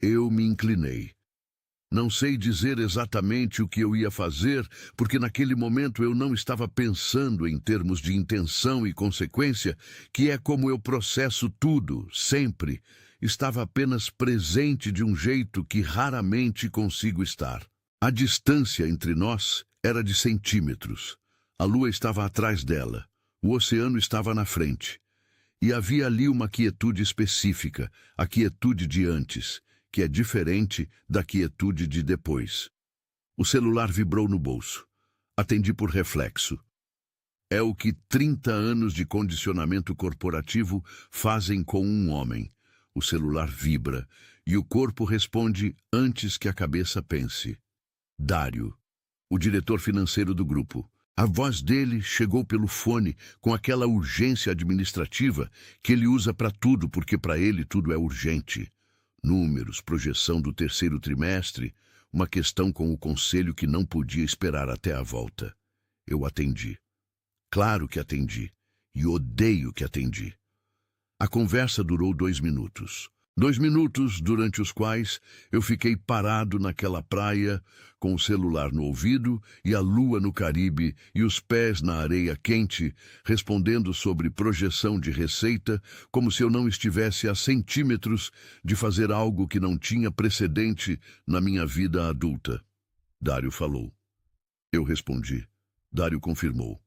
Eu me inclinei. Não sei dizer exatamente o que eu ia fazer, porque naquele momento eu não estava pensando em termos de intenção e consequência, que é como eu processo tudo, sempre. Estava apenas presente de um jeito que raramente consigo estar. A distância entre nós era de centímetros. A lua estava atrás dela. O oceano estava na frente. E havia ali uma quietude específica, a quietude de antes, que é diferente da quietude de depois. O celular vibrou no bolso. Atendi por reflexo. É o que 30 anos de condicionamento corporativo fazem com um homem. O celular vibra e o corpo responde antes que a cabeça pense. Dário, o diretor financeiro do grupo. A voz dele chegou pelo fone com aquela urgência administrativa que ele usa para tudo, porque para ele tudo é urgente. Números, projeção do 3º trimestre, uma questão com o conselho que não podia esperar até a volta. Eu atendi. Claro que atendi. E odeio que atendi. A conversa durou 2 minutos. 2 minutos durante os quais eu fiquei parado naquela praia, com o celular no ouvido e a lua no Caribe e os pés na areia quente, respondendo sobre projeção de receita, como se eu não estivesse a centímetros de fazer algo que não tinha precedente na minha vida adulta. Dário falou. Eu respondi. Dário confirmou.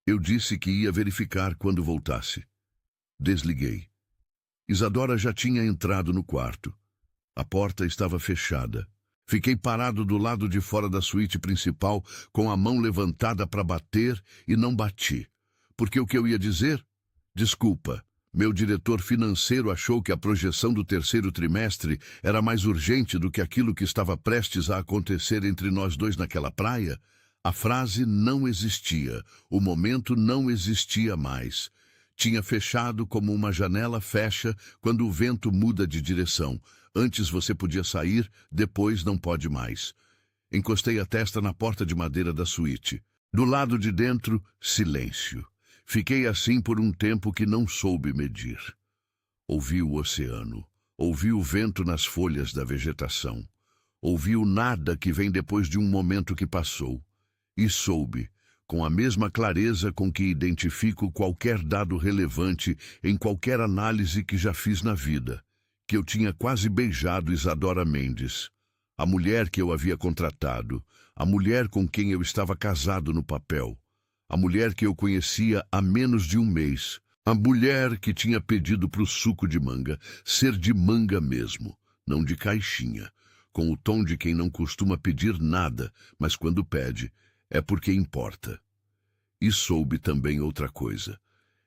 Eu disse que ia verificar quando voltasse. Desliguei. Isadora já tinha entrado no quarto. A porta estava fechada. Fiquei parado do lado de fora da suíte principal, com a mão levantada para bater e não bati. Porque o que eu ia dizer? Desculpa, meu diretor financeiro achou que a projeção do 3º trimestre era mais urgente do que aquilo que estava prestes a acontecer entre nós dois naquela praia? A frase não existia, o momento não existia mais. Tinha fechado como uma janela fecha quando o vento muda de direção. Antes você podia sair, depois não pode mais. Encostei a testa na porta de madeira da suíte. Do lado de dentro, silêncio. Fiquei assim por um tempo que não soube medir. Ouvi o oceano. Ouvi o vento nas folhas da vegetação. Ouvi o nada que vem depois de um momento que passou. E soube, com a mesma clareza com que identifico qualquer dado relevante em qualquer análise que já fiz na vida, que eu tinha quase beijado Isadora Mendes, a mulher que eu havia contratado, a mulher com quem eu estava casado no papel, a mulher que eu conhecia há menos de 1 mês, a mulher que tinha pedido para o suco de manga ser de manga mesmo, não de caixinha, com o tom de quem não costuma pedir nada, mas quando pede, é porque importa. E soube também outra coisa,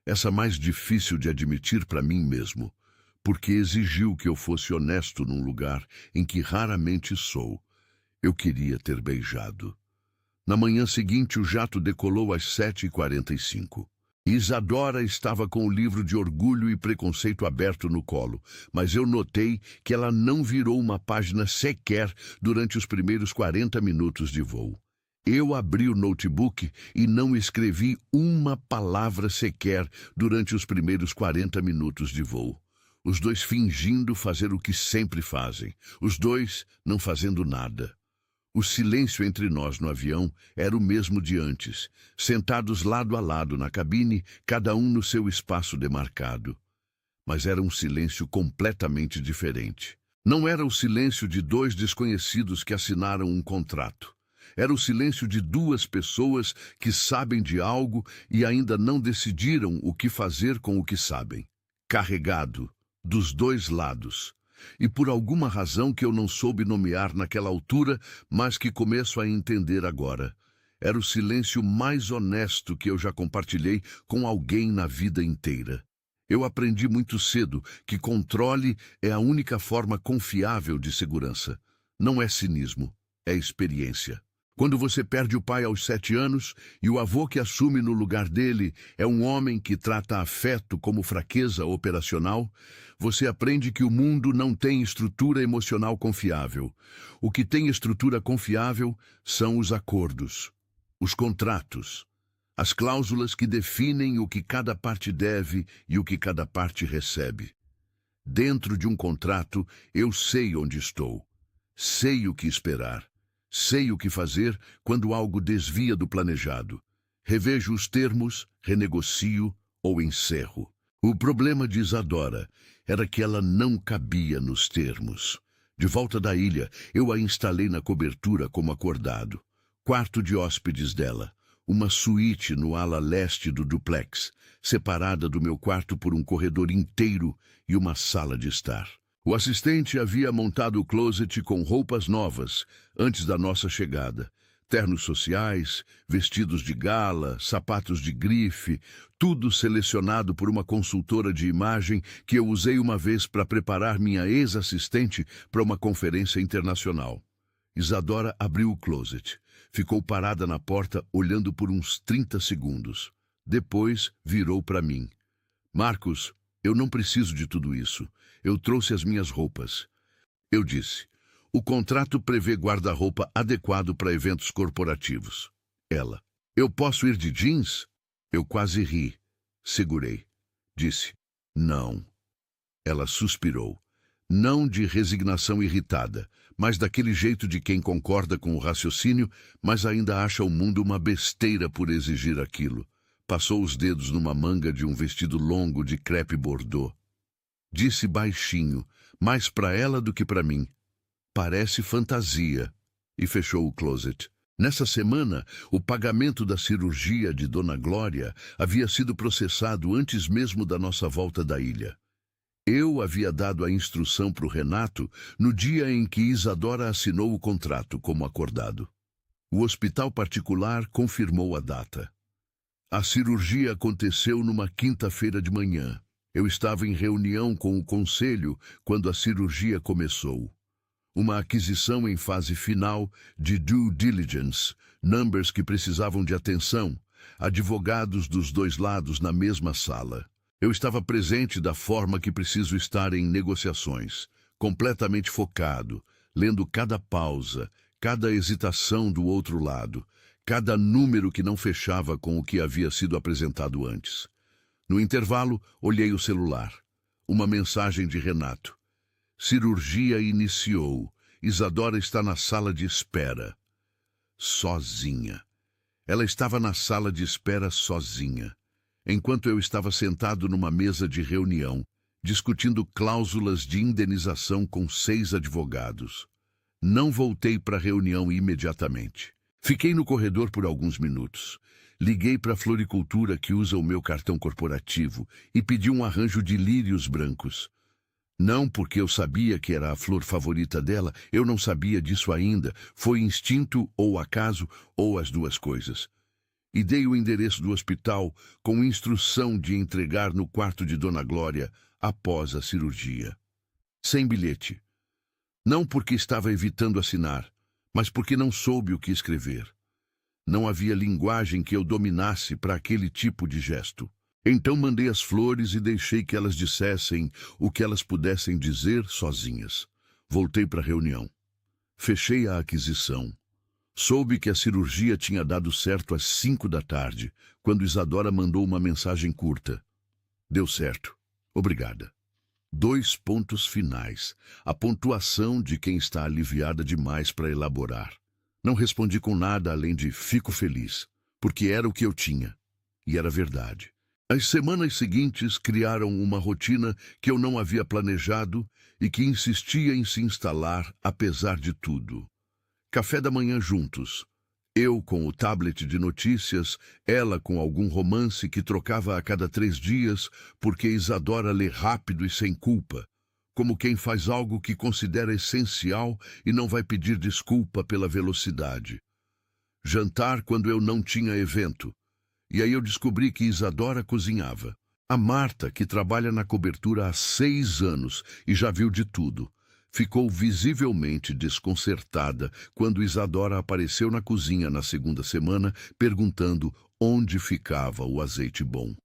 essa mais difícil de admitir para mim mesmo, porque exigiu que eu fosse honesto num lugar em que raramente sou. Eu queria ter beijado. Na manhã seguinte, o jato decolou às 7h45. Isadora estava com o livro de Orgulho e Preconceito aberto no colo, mas eu notei que ela não virou uma página sequer durante os primeiros 40 minutos de voo. Eu abri o notebook e não escrevi uma palavra sequer durante os primeiros 40 minutos de voo. Os dois fingindo fazer o que sempre fazem. Os dois não fazendo nada. O silêncio entre nós no avião era o mesmo de antes, sentados lado a lado na cabine, cada um no seu espaço demarcado. Mas era um silêncio completamente diferente. Não era o silêncio de dois desconhecidos que assinaram um contrato. Era o silêncio de duas pessoas que sabem de algo e ainda não decidiram o que fazer com o que sabem. Carregado, dos dois lados. E por alguma razão que eu não soube nomear naquela altura, mas que começo a entender agora. Era o silêncio mais honesto que eu já compartilhei com alguém na vida inteira. Eu aprendi muito cedo que controle é a única forma confiável de segurança. Não é cinismo, é experiência. Quando você perde o pai aos 7 anos e o avô que assume no lugar dele é um homem que trata afeto como fraqueza operacional, você aprende que o mundo não tem estrutura emocional confiável. O que tem estrutura confiável são os acordos, os contratos, as cláusulas que definem o que cada parte deve e o que cada parte recebe. Dentro de um contrato, eu sei onde estou, sei o que esperar. Sei o que fazer quando algo desvia do planejado. Revejo os termos, renegocio ou encerro. O problema de Isadora era que ela não cabia nos termos. De volta da ilha, eu a instalei na cobertura como acordado. Quarto de hóspedes dela, uma suíte no ala leste do duplex, separada do meu quarto por um corredor inteiro e uma sala de estar. O assistente havia montado o closet com roupas novas antes da nossa chegada. Ternos sociais, vestidos de gala, sapatos de grife, tudo selecionado por uma consultora de imagem que eu usei uma vez para preparar minha ex-assistente para uma conferência internacional. Isadora abriu o closet. Ficou parada na porta olhando por uns 30 segundos. Depois virou para mim. Marcos, eu não preciso de tudo isso. Eu trouxe as minhas roupas. Eu disse, o contrato prevê guarda-roupa adequado para eventos corporativos. Ela, eu posso ir de jeans? Eu quase ri. Segurei. Disse, não. Ela suspirou. Não de resignação irritada, mas daquele jeito de quem concorda com o raciocínio, mas ainda acha o mundo uma besteira por exigir aquilo. Passou os dedos numa manga de um vestido longo de crepe bordô. Disse baixinho, mais para ela do que para mim. Parece fantasia. E fechou o closet. Nessa semana, o pagamento da cirurgia de Dona Glória havia sido processado antes mesmo da nossa volta da ilha. Eu havia dado a instrução para o Renato no dia em que Isadora assinou o contrato, como acordado. O hospital particular confirmou a data. A cirurgia aconteceu numa quinta-feira de manhã. Eu estava em reunião com o conselho quando a cirurgia começou. Uma aquisição em fase final de due diligence, numbers que precisavam de atenção, advogados dos dois lados na mesma sala. Eu estava presente da forma que preciso estar em negociações, completamente focado, lendo cada pausa, cada hesitação do outro lado, cada número que não fechava com o que havia sido apresentado antes. No intervalo, olhei o celular. Uma mensagem de Renato. Cirurgia iniciou. Isadora está na sala de espera. Sozinha. Ela estava na sala de espera sozinha, enquanto eu estava sentado numa mesa de reunião, discutindo cláusulas de indenização com 6 advogados. Não voltei para a reunião imediatamente. Fiquei no corredor por alguns minutos. Liguei para a floricultura que usa o meu cartão corporativo e pedi um arranjo de lírios brancos. Não porque eu sabia que era a flor favorita dela, eu não sabia disso ainda. Foi instinto ou acaso, ou as duas coisas. E dei o endereço do hospital com instrução de entregar no quarto de Dona Glória após a cirurgia. Sem bilhete. Não porque estava evitando assinar, mas porque não soube o que escrever. Não havia linguagem que eu dominasse para aquele tipo de gesto. Então mandei as flores e deixei que elas dissessem o que elas pudessem dizer sozinhas. Voltei para a reunião. Fechei a aquisição. Soube que a cirurgia tinha dado certo às 5 da tarde, quando Isadora mandou uma mensagem curta. Deu certo. Obrigada. 2 pontos finais. A pontuação de quem está aliviada demais para elaborar. Não respondi com nada além de fico feliz, porque era o que eu tinha. E era verdade. As semanas seguintes criaram uma rotina que eu não havia planejado e que insistia em se instalar apesar de tudo. Café da manhã juntos. Eu com o tablet de notícias, ela com algum romance que trocava a cada 3 dias, porque Isadora lê rápido e sem culpa, como quem faz algo que considera essencial e não vai pedir desculpa pela velocidade. Jantar quando eu não tinha evento. E aí eu descobri que Isadora cozinhava. A Marta, que trabalha na cobertura há 6 anos e já viu de tudo, ficou visivelmente desconcertada quando Isadora apareceu na cozinha na segunda semana, perguntando onde ficava o azeite bom.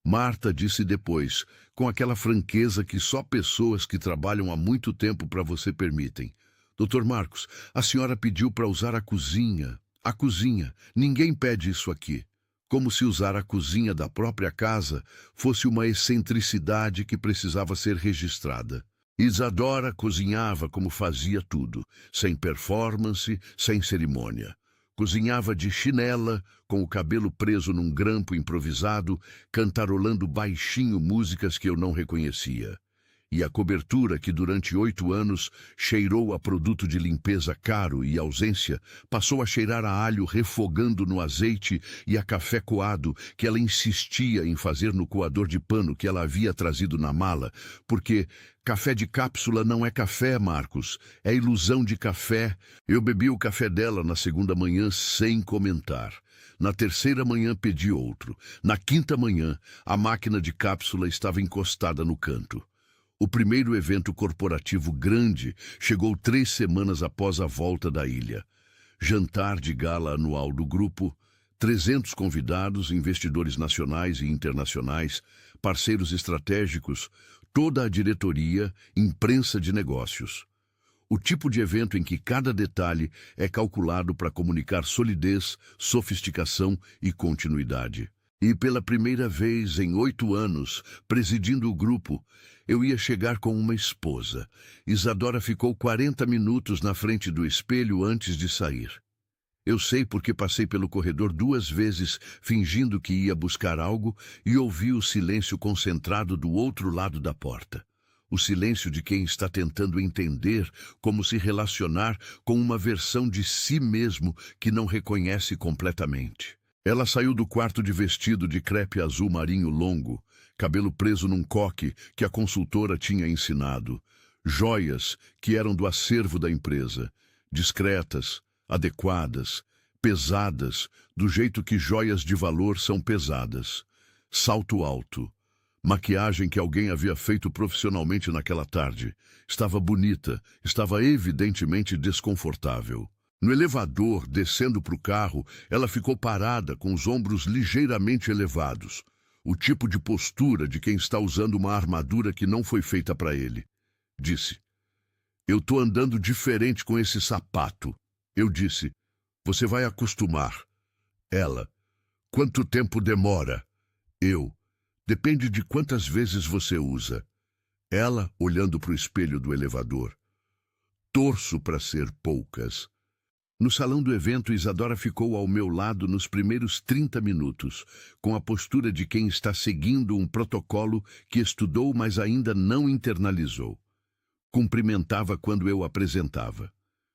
Marta disse depois, com aquela franqueza que só pessoas que trabalham há muito tempo para você permitem. Doutor Marcos, a senhora pediu para usar a cozinha. A cozinha. Ninguém pede isso aqui. Como se usar a cozinha da própria casa fosse uma excentricidade que precisava ser registrada. Isadora cozinhava como fazia tudo, sem performance, sem cerimônia. Cozinhava de chinela, com o cabelo preso num grampo improvisado, cantarolando baixinho músicas que eu não reconhecia. E a cobertura, que durante 8 anos cheirou a produto de limpeza caro e ausência, passou a cheirar a alho refogando no azeite e a café coado, que ela insistia em fazer no coador de pano que ela havia trazido na mala, porque café de cápsula não é café, Marcos, é ilusão de café. Eu bebi o café dela na segunda manhã sem comentar. Na terceira manhã pedi outro. Na quinta manhã, a máquina de cápsula estava encostada no canto. O primeiro evento corporativo grande chegou 3 semanas após a volta da ilha. Jantar de gala anual do grupo, 300 convidados, investidores nacionais e internacionais, parceiros estratégicos, toda a diretoria, imprensa de negócios. O tipo de evento em que cada detalhe é calculado para comunicar solidez, sofisticação e continuidade. E pela primeira vez em 8 anos, presidindo o grupo, eu ia chegar com uma esposa. Isadora ficou 40 minutos na frente do espelho antes de sair. Eu sei porque passei pelo corredor 2 vezes, fingindo que ia buscar algo, e ouvi o silêncio concentrado do outro lado da porta. O silêncio de quem está tentando entender como se relacionar com uma versão de si mesmo que não reconhece completamente. Ela saiu do quarto de vestido de crepe azul marinho longo, cabelo preso num coque que a consultora tinha ensinado, joias que eram do acervo da empresa, discretas, adequadas, pesadas, do jeito que joias de valor são pesadas, salto alto, maquiagem que alguém havia feito profissionalmente naquela tarde, estava bonita, estava evidentemente desconfortável. No elevador, descendo para o carro, ela ficou parada com os ombros ligeiramente elevados. O tipo de postura de quem está usando uma armadura que não foi feita para ele. Disse, eu tô andando diferente com esse sapato. Eu disse, você vai acostumar. Ela, quanto tempo demora? Eu, depende de quantas vezes você usa. Ela, olhando para o espelho do elevador. Torço para ser poucas. No salão do evento, Isadora ficou ao meu lado nos primeiros 30 minutos, com a postura de quem está seguindo um protocolo que estudou, mas ainda não internalizou. Cumprimentava quando eu apresentava.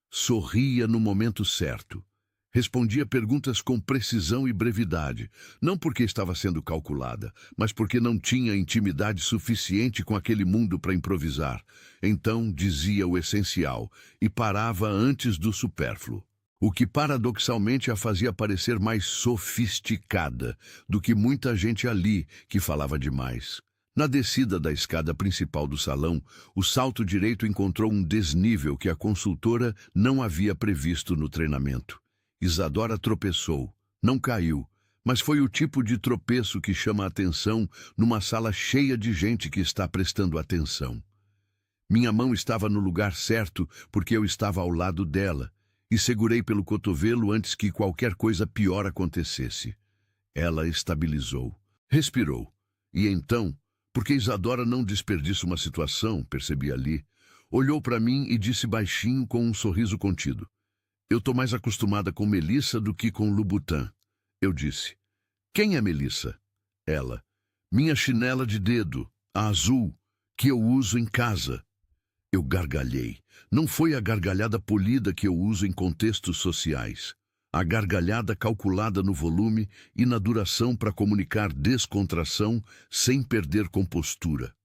Sorria no momento certo. Respondia perguntas com precisão e brevidade, não porque estava sendo calculada, mas porque não tinha intimidade suficiente com aquele mundo para improvisar. Então dizia o essencial e parava antes do supérfluo. O que paradoxalmente a fazia parecer mais sofisticada do que muita gente ali que falava demais. Na descida da escada principal do salão, o salto direito encontrou um desnível que a consultora não havia previsto no treinamento. Isadora tropeçou, não caiu, mas foi o tipo de tropeço que chama a atenção numa sala cheia de gente que está prestando atenção. Minha mão estava no lugar certo porque eu estava ao lado dela, e segurei pelo cotovelo antes que qualquer coisa pior acontecesse. Ela estabilizou, respirou, e então, porque Isadora não desperdiça uma situação, percebi ali, olhou para mim e disse baixinho com um sorriso contido: "Eu tô mais acostumada com Melissa do que com Louboutin." Eu disse: "Quem é Melissa?" Ela: "Minha chinela de dedo, a azul, que eu uso em casa." Eu gargalhei. Não foi a gargalhada polida que eu uso em contextos sociais. A gargalhada calculada no volume e na duração para comunicar descontração sem perder compostura.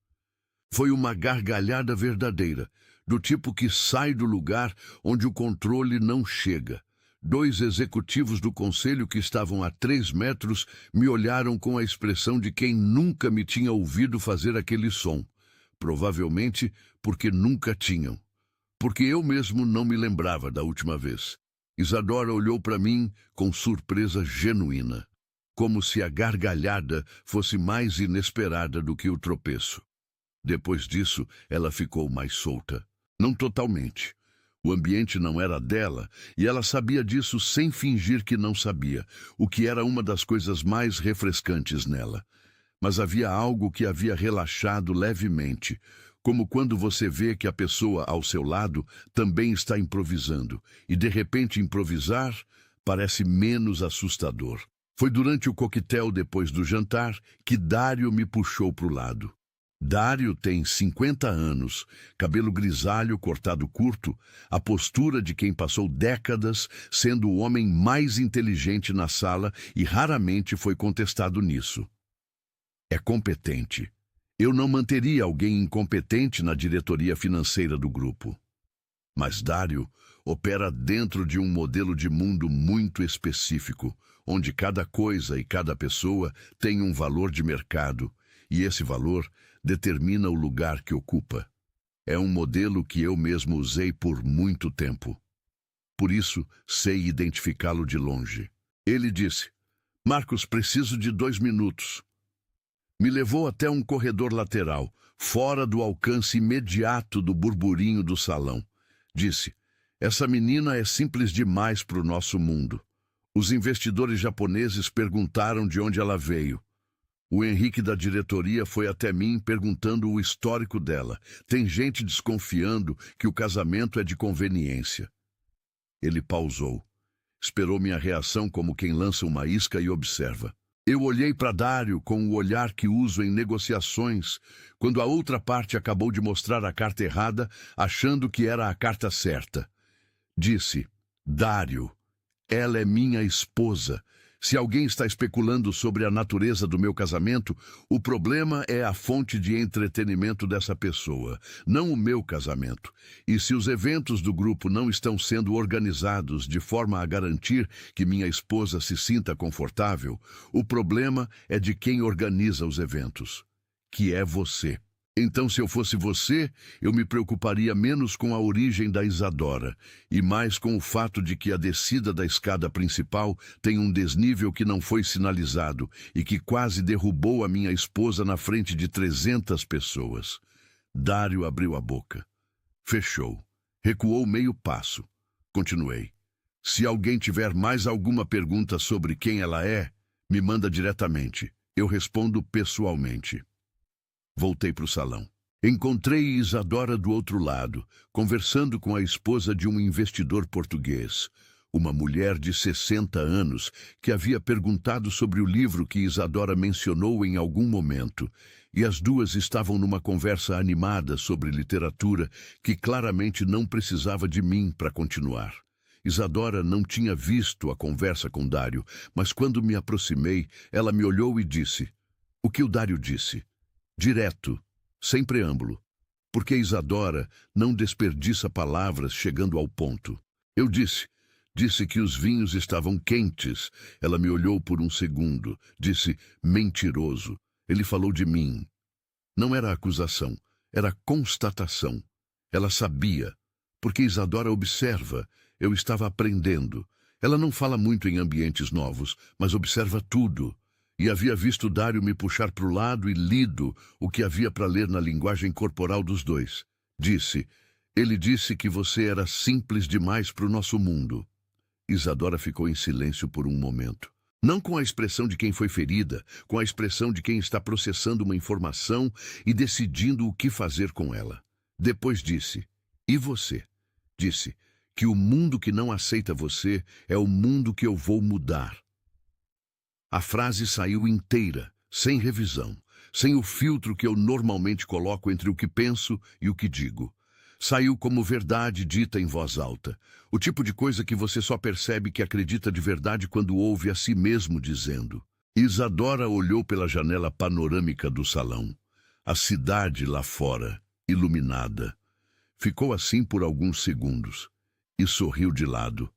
Foi uma gargalhada verdadeira, do tipo que sai do lugar onde o controle não chega. 2 executivos do conselho que estavam a 3 metros me olharam com a expressão de quem nunca me tinha ouvido fazer aquele som. Provavelmente porque nunca tinham. Porque eu mesmo não me lembrava da última vez. Isadora olhou para mim com surpresa genuína, como se a gargalhada fosse mais inesperada do que o tropeço. Depois disso, ela ficou mais solta. Não totalmente. O ambiente não era dela, e ela sabia disso sem fingir que não sabia, o que era uma das coisas mais refrescantes nela. Mas havia algo que havia relaxado levemente, como quando você vê que a pessoa ao seu lado também está improvisando, e de repente improvisar parece menos assustador. Foi durante o coquetel depois do jantar que Dário me puxou para o lado. Dário tem 50 anos, cabelo grisalho cortado curto, a postura de quem passou décadas sendo o homem mais inteligente na sala e raramente foi contestado nisso. É competente. Eu não manteria alguém incompetente na diretoria financeira do grupo. Mas Dário opera dentro de um modelo de mundo muito específico, onde cada coisa e cada pessoa tem um valor de mercado, e esse valor determina o lugar que ocupa. É um modelo que eu mesmo usei por muito tempo. Por isso, sei identificá-lo de longe. Ele disse: "Marcos, preciso de 2 minutos." Me levou até um corredor lateral, fora do alcance imediato do burburinho do salão. Disse: "Essa menina é simples demais para o nosso mundo. Os investidores japoneses perguntaram de onde ela veio. O Henrique da diretoria foi até mim perguntando o histórico dela. Tem gente desconfiando que o casamento é de conveniência." Ele pausou. Esperou minha reação como quem lança uma isca e observa. Eu olhei para Dário com o olhar que uso em negociações, quando a outra parte acabou de mostrar a carta errada, achando que era a carta certa. Disse: "Dário, ela é minha esposa. Se alguém está especulando sobre a natureza do meu casamento, o problema é a fonte de entretenimento dessa pessoa, não o meu casamento. E se os eventos do grupo não estão sendo organizados de forma a garantir que minha esposa se sinta confortável, o problema é de quem organiza os eventos, que é você. Então, se eu fosse você, eu me preocuparia menos com a origem da Isadora e mais com o fato de que a descida da escada principal tem um desnível que não foi sinalizado e que quase derrubou a minha esposa na frente de 300 pessoas." Dário abriu a boca. Fechou. Recuou meio passo. Continuei: "Se alguém tiver mais alguma pergunta sobre quem ela é, me manda diretamente. Eu respondo pessoalmente." Voltei para o salão. Encontrei Isadora do outro lado, conversando com a esposa de um investidor português, uma mulher de 60 anos que havia perguntado sobre o livro que Isadora mencionou em algum momento, e as duas estavam numa conversa animada sobre literatura que claramente não precisava de mim para continuar. Isadora não tinha visto a conversa com Dário, mas quando me aproximei, ela me olhou e disse: "O que o Dário disse? Direto, sem preâmbulo, porque Isadora não desperdiça palavras chegando ao ponto." Eu disse que os vinhos estavam quentes. Ela me olhou por um segundo, disse: "Mentiroso." Ele falou de mim. Não era acusação, era constatação. Ela sabia, porque Isadora observa. Eu estava aprendendo. Ela não fala muito em ambientes novos, mas observa tudo. E havia visto Dário me puxar para o lado e lido o que havia para ler na linguagem corporal dos dois. Disse: Ele disse que você era simples demais para o nosso mundo. Isadora ficou em silêncio por um momento. Não com a expressão de quem foi ferida, com a expressão de quem está processando uma informação e decidindo o que fazer com ela. Depois disse: "E você?" Disse que o mundo que não aceita você é o mundo que eu vou mudar. A frase saiu inteira, sem revisão, sem o filtro que eu normalmente coloco entre o que penso e o que digo. Saiu como verdade dita em voz alta, o tipo de coisa que você só percebe que acredita de verdade quando ouve a si mesmo dizendo. Isadora olhou pela janela panorâmica do salão. A cidade lá fora, iluminada. Ficou assim por alguns segundos e sorriu de lado.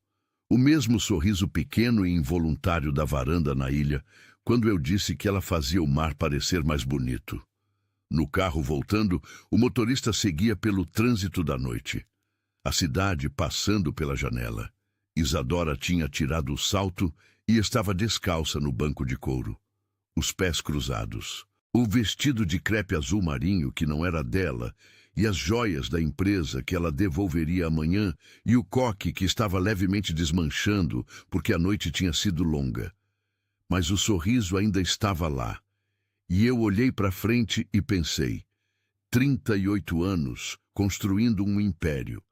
O mesmo sorriso pequeno e involuntário da varanda na ilha, quando eu disse que ela fazia o mar parecer mais bonito. No carro voltando, o motorista seguia pelo trânsito da noite. A cidade passando pela janela. Isadora tinha tirado o salto e estava descalça no banco de couro, os pés cruzados. O vestido de crepe azul marinho, que não era dela, e as joias da empresa que ela devolveria amanhã, e o coque que estava levemente desmanchando porque a noite tinha sido longa. Mas o sorriso ainda estava lá. E eu olhei para frente e pensei, 38 anos, construindo um império,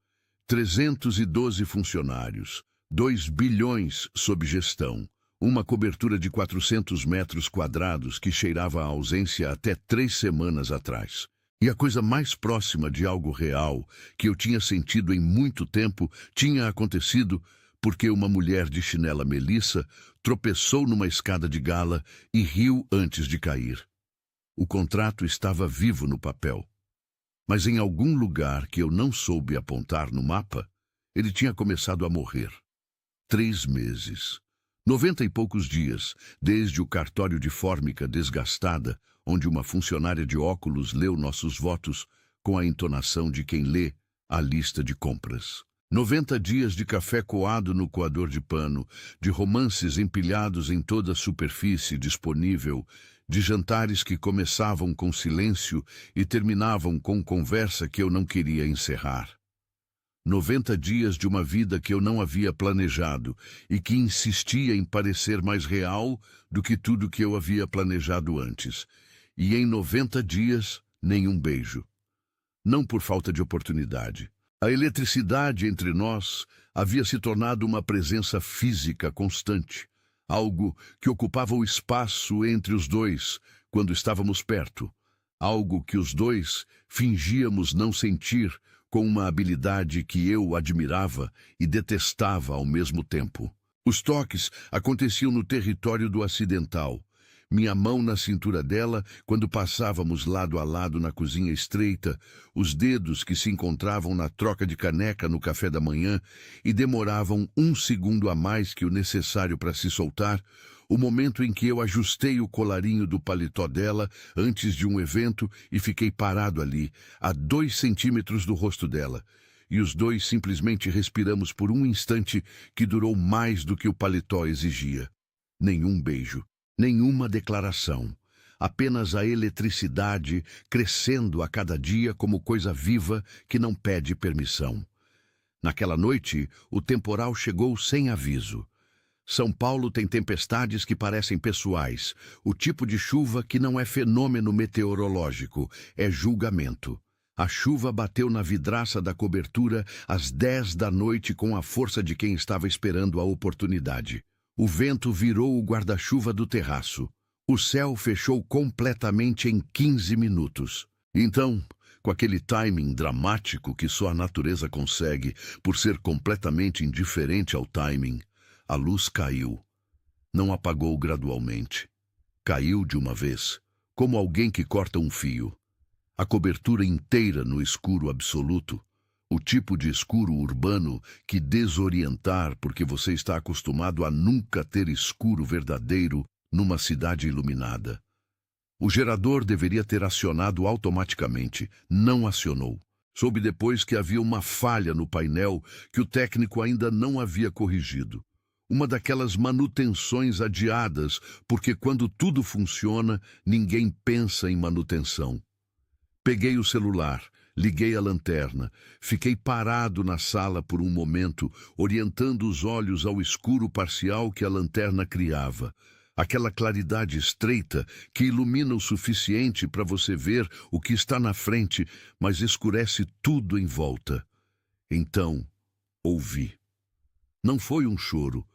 312 funcionários, 2 bilhões sob gestão, uma cobertura de 400 metros quadrados que cheirava a ausência até 3 semanas atrás. E a coisa mais próxima de algo real que eu tinha sentido em muito tempo tinha acontecido porque uma mulher de chinela melissa tropeçou numa escada de gala e riu antes de cair. O contrato estava vivo no papel, mas em algum lugar que eu não soube apontar no mapa, ele tinha começado a morrer. 3 meses. 90 e poucos dias, desde o cartório de fórmica desgastada, onde uma funcionária de óculos leu nossos votos com a entonação de quem lê a lista de compras. 90 dias de café coado no coador de pano, de romances empilhados em toda a superfície disponível, de jantares que começavam com silêncio e terminavam com conversa que eu não queria encerrar. 90 dias de uma vida que eu não havia planejado e que insistia em parecer mais real do que tudo que eu havia planejado antes. E em 90 dias, nenhum beijo. Não por falta de oportunidade. A eletricidade entre nós havia se tornado uma presença física constante, algo que ocupava o espaço entre os dois quando estávamos perto, algo que os dois fingíamos não sentir com uma habilidade que eu admirava e detestava ao mesmo tempo. Os toques aconteciam no território do acidental. Minha mão na cintura dela quando passávamos lado a lado na cozinha estreita, os dedos que se encontravam na troca de caneca no café da manhã e demoravam 1 segundo a mais que o necessário para se soltar, o momento em que eu ajustei o colarinho do paletó dela antes de um evento e fiquei parado ali, a 2 centímetros do rosto dela. E os dois simplesmente respiramos por um instante que durou mais do que o paletó exigia. Nenhum beijo. Nenhuma declaração, apenas a eletricidade crescendo a cada dia como coisa viva que não pede permissão. Naquela noite, o temporal chegou sem aviso. São Paulo tem tempestades que parecem pessoais, o tipo de chuva que não é fenômeno meteorológico, é julgamento. A chuva bateu na vidraça da cobertura às 10 da noite com a força de quem estava esperando a oportunidade. O vento virou o guarda-chuva do terraço. O céu fechou completamente em 15 minutos. Então, com aquele timing dramático que só a natureza consegue, por ser completamente indiferente ao timing, a luz caiu. Não apagou gradualmente. Caiu de uma vez, como alguém que corta um fio. A cobertura inteira no escuro absoluto. O tipo de escuro urbano que desorientar porque você está acostumado a nunca ter escuro verdadeiro numa cidade iluminada. O gerador deveria ter acionado automaticamente, não acionou. Soube depois que havia uma falha no painel que o técnico ainda não havia corrigido. Uma daquelas manutenções adiadas, porque quando tudo funciona, ninguém pensa em manutenção. Peguei o celular. Liguei a lanterna. Fiquei parado na sala por um momento, orientando os olhos ao escuro parcial que a lanterna criava. Aquela claridade estreita que ilumina o suficiente para você ver o que está na frente, mas escurece tudo em volta. Então, ouvi. Não foi um choro,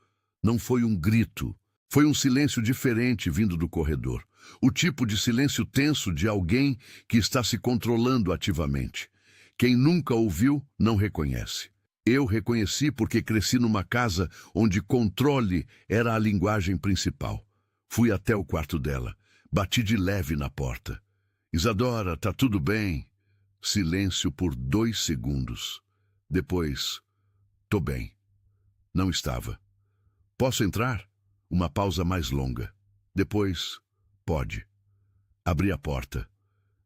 não foi um grito. Foi um silêncio diferente vindo do corredor. O tipo de silêncio tenso de alguém que está se controlando ativamente. Quem nunca ouviu, não reconhece. Eu reconheci porque cresci numa casa onde controle era a linguagem principal. Fui até o quarto dela. Bati de leve na porta. Isadora, tá tudo bem? Silêncio por 2 segundos. Depois, tô bem. Não estava. Posso entrar? Uma pausa mais longa. Depois, pode. Abri a porta.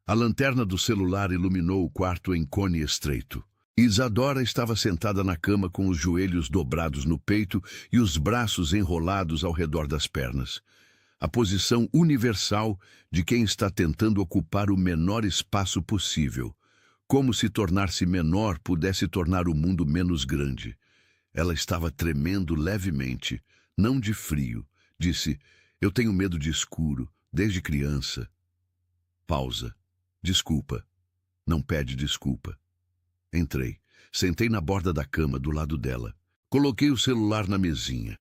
A lanterna do celular iluminou o quarto em cone estreito. Isadora estava sentada na cama com os joelhos dobrados no peito e os braços enrolados ao redor das pernas. A posição universal de quem está tentando ocupar o menor espaço possível. Como se tornar-se menor pudesse tornar o mundo menos grande. Ela estava tremendo levemente, não de frio. Disse, eu tenho medo de escuro, desde criança. Pausa. Desculpa. Não pede desculpa. Entrei. Sentei na borda da cama, do lado dela. Coloquei o celular na mesinha.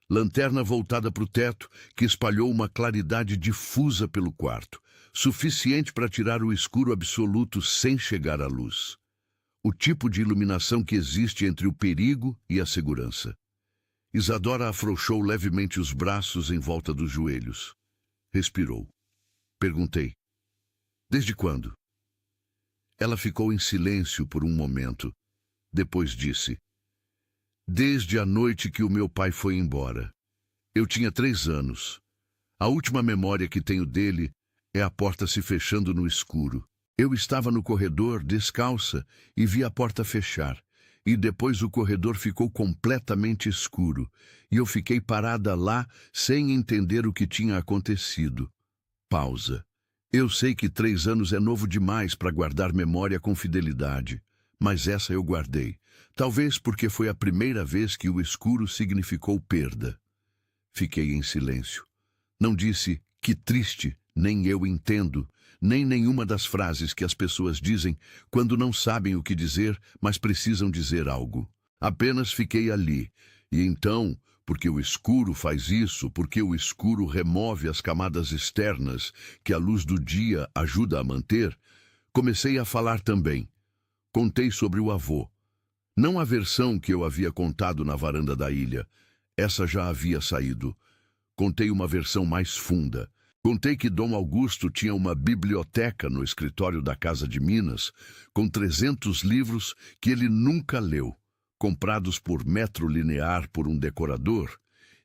Lanterna voltada para o teto, que espalhou uma claridade difusa pelo quarto, suficiente para tirar o escuro absoluto sem chegar à luz. O tipo de iluminação que existe entre o perigo e a segurança. Isadora afrouxou levemente os braços em volta dos joelhos. Respirou. Perguntei. Desde quando? Ela ficou em silêncio por um momento. Depois disse. Desde a noite que o meu pai foi embora. Eu tinha 3 anos. A última memória que tenho dele é a porta se fechando no escuro. Eu estava no corredor, descalça, e vi a porta fechar. E depois o corredor ficou completamente escuro. E eu fiquei parada lá, sem entender o que tinha acontecido. Pausa. Eu sei que 3 anos é novo demais para guardar memória com fidelidade. Mas essa eu guardei. Talvez porque foi a primeira vez que o escuro significou perda. Fiquei em silêncio. Não disse, que triste, nem eu entendo, nem nenhuma das frases que as pessoas dizem quando não sabem o que dizer, mas precisam dizer algo. Apenas fiquei ali. E então, porque o escuro faz isso, porque o escuro remove as camadas externas que a luz do dia ajuda a manter, comecei a falar também. Contei sobre o avô. Não a versão que eu havia contado na varanda da ilha. Essa já havia saído. Contei uma versão mais funda. Contei que Dom Augusto tinha uma biblioteca no escritório da Casa de Minas, com 300 livros que ele nunca leu, comprados por metro linear por um decorador,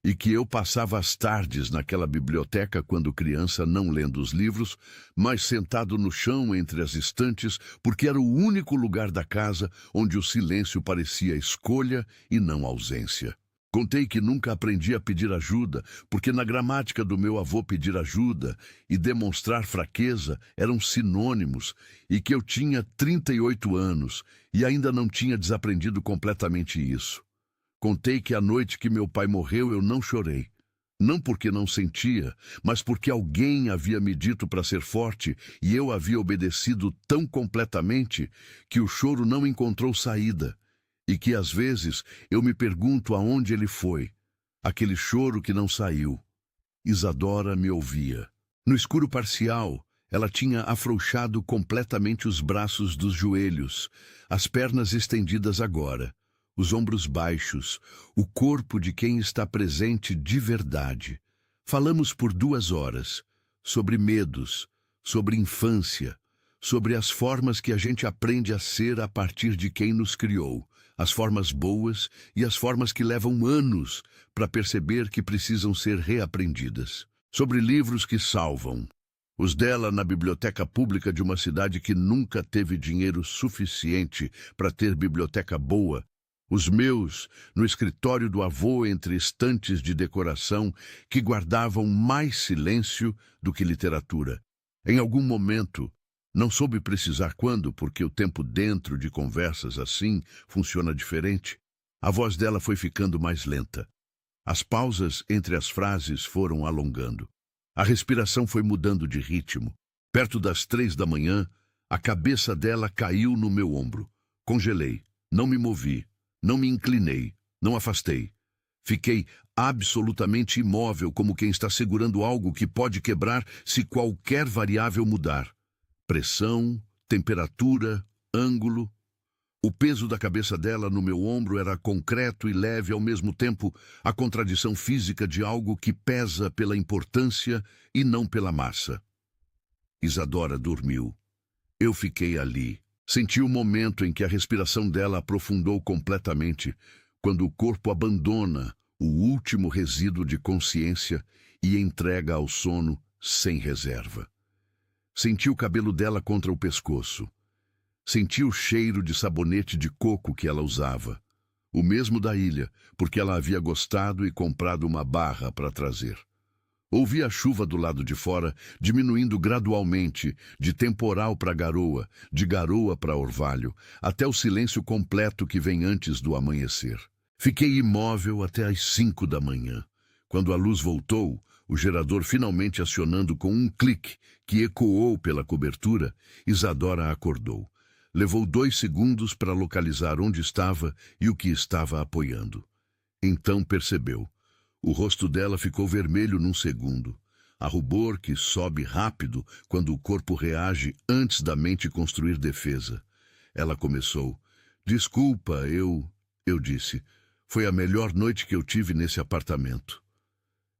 e que eu passava as tardes naquela biblioteca quando criança, não lendo os livros, mas sentado no chão entre as estantes, porque era o único lugar da casa onde o silêncio parecia escolha e não ausência. Contei que nunca aprendi a pedir ajuda, porque na gramática do meu avô pedir ajuda e demonstrar fraqueza eram sinônimos, e que eu tinha 38 anos e ainda não tinha desaprendido completamente isso. Contei que a noite que meu pai morreu eu não chorei. Não porque não sentia, mas porque alguém havia me dito para ser forte e eu havia obedecido tão completamente que o choro não encontrou saída. E que às vezes eu me pergunto aonde ele foi. Aquele choro que não saiu. Isadora me ouvia. No escuro parcial, ela tinha afrouxado completamente os braços dos joelhos, as pernas estendidas agora. Os ombros baixos, o corpo de quem está presente de verdade. Falamos por 2 horas, sobre medos, sobre infância, sobre as formas que a gente aprende a ser a partir de quem nos criou, as formas boas e as formas que levam anos para perceber que precisam ser reaprendidas. Sobre livros que salvam, os dela na biblioteca pública de uma cidade que nunca teve dinheiro suficiente para ter biblioteca boa, os meus, no escritório do avô entre estantes de decoração que guardavam mais silêncio do que literatura. Em algum momento, Não soube precisar quando, porque o tempo dentro de conversas assim funciona diferente. A voz dela foi ficando mais lenta. As pausas entre as frases foram alongando. A respiração foi mudando de ritmo. Perto das 3 da manhã, a cabeça dela caiu no meu ombro. Congelei. Não me movi. Não me inclinei. Não afastei. Fiquei absolutamente imóvel, como quem está segurando algo que pode quebrar se qualquer variável mudar. Pressão, temperatura, ângulo. O peso da cabeça dela no meu ombro era concreto e leve ao mesmo tempo, a contradição física de algo que pesa pela importância e não pela massa. Isadora dormiu. Eu fiquei ali. Senti o momento em que a respiração dela aprofundou completamente, quando o corpo abandona o último resíduo de consciência e entrega ao sono sem reserva. Senti o cabelo dela contra o pescoço. Senti o cheiro de sabonete de coco que ela usava. O mesmo da ilha, porque ela havia gostado e comprado uma barra para trazer. Ouvi a chuva do lado de fora, diminuindo gradualmente, de temporal para garoa, de garoa para orvalho, até o silêncio completo que vem antes do amanhecer. Fiquei imóvel até às 5 da manhã. Quando a luz voltou, o gerador finalmente acionando com um clique que ecoou pela cobertura, Isadora acordou. Levou 2 segundos para localizar onde estava e o que estava apoiando. Então percebeu. O rosto dela ficou vermelho num segundo. Há rubor que sobe rápido quando o corpo reage antes da mente construir defesa. Ela começou. Desculpa, eu disse. Foi a melhor noite que eu tive nesse apartamento.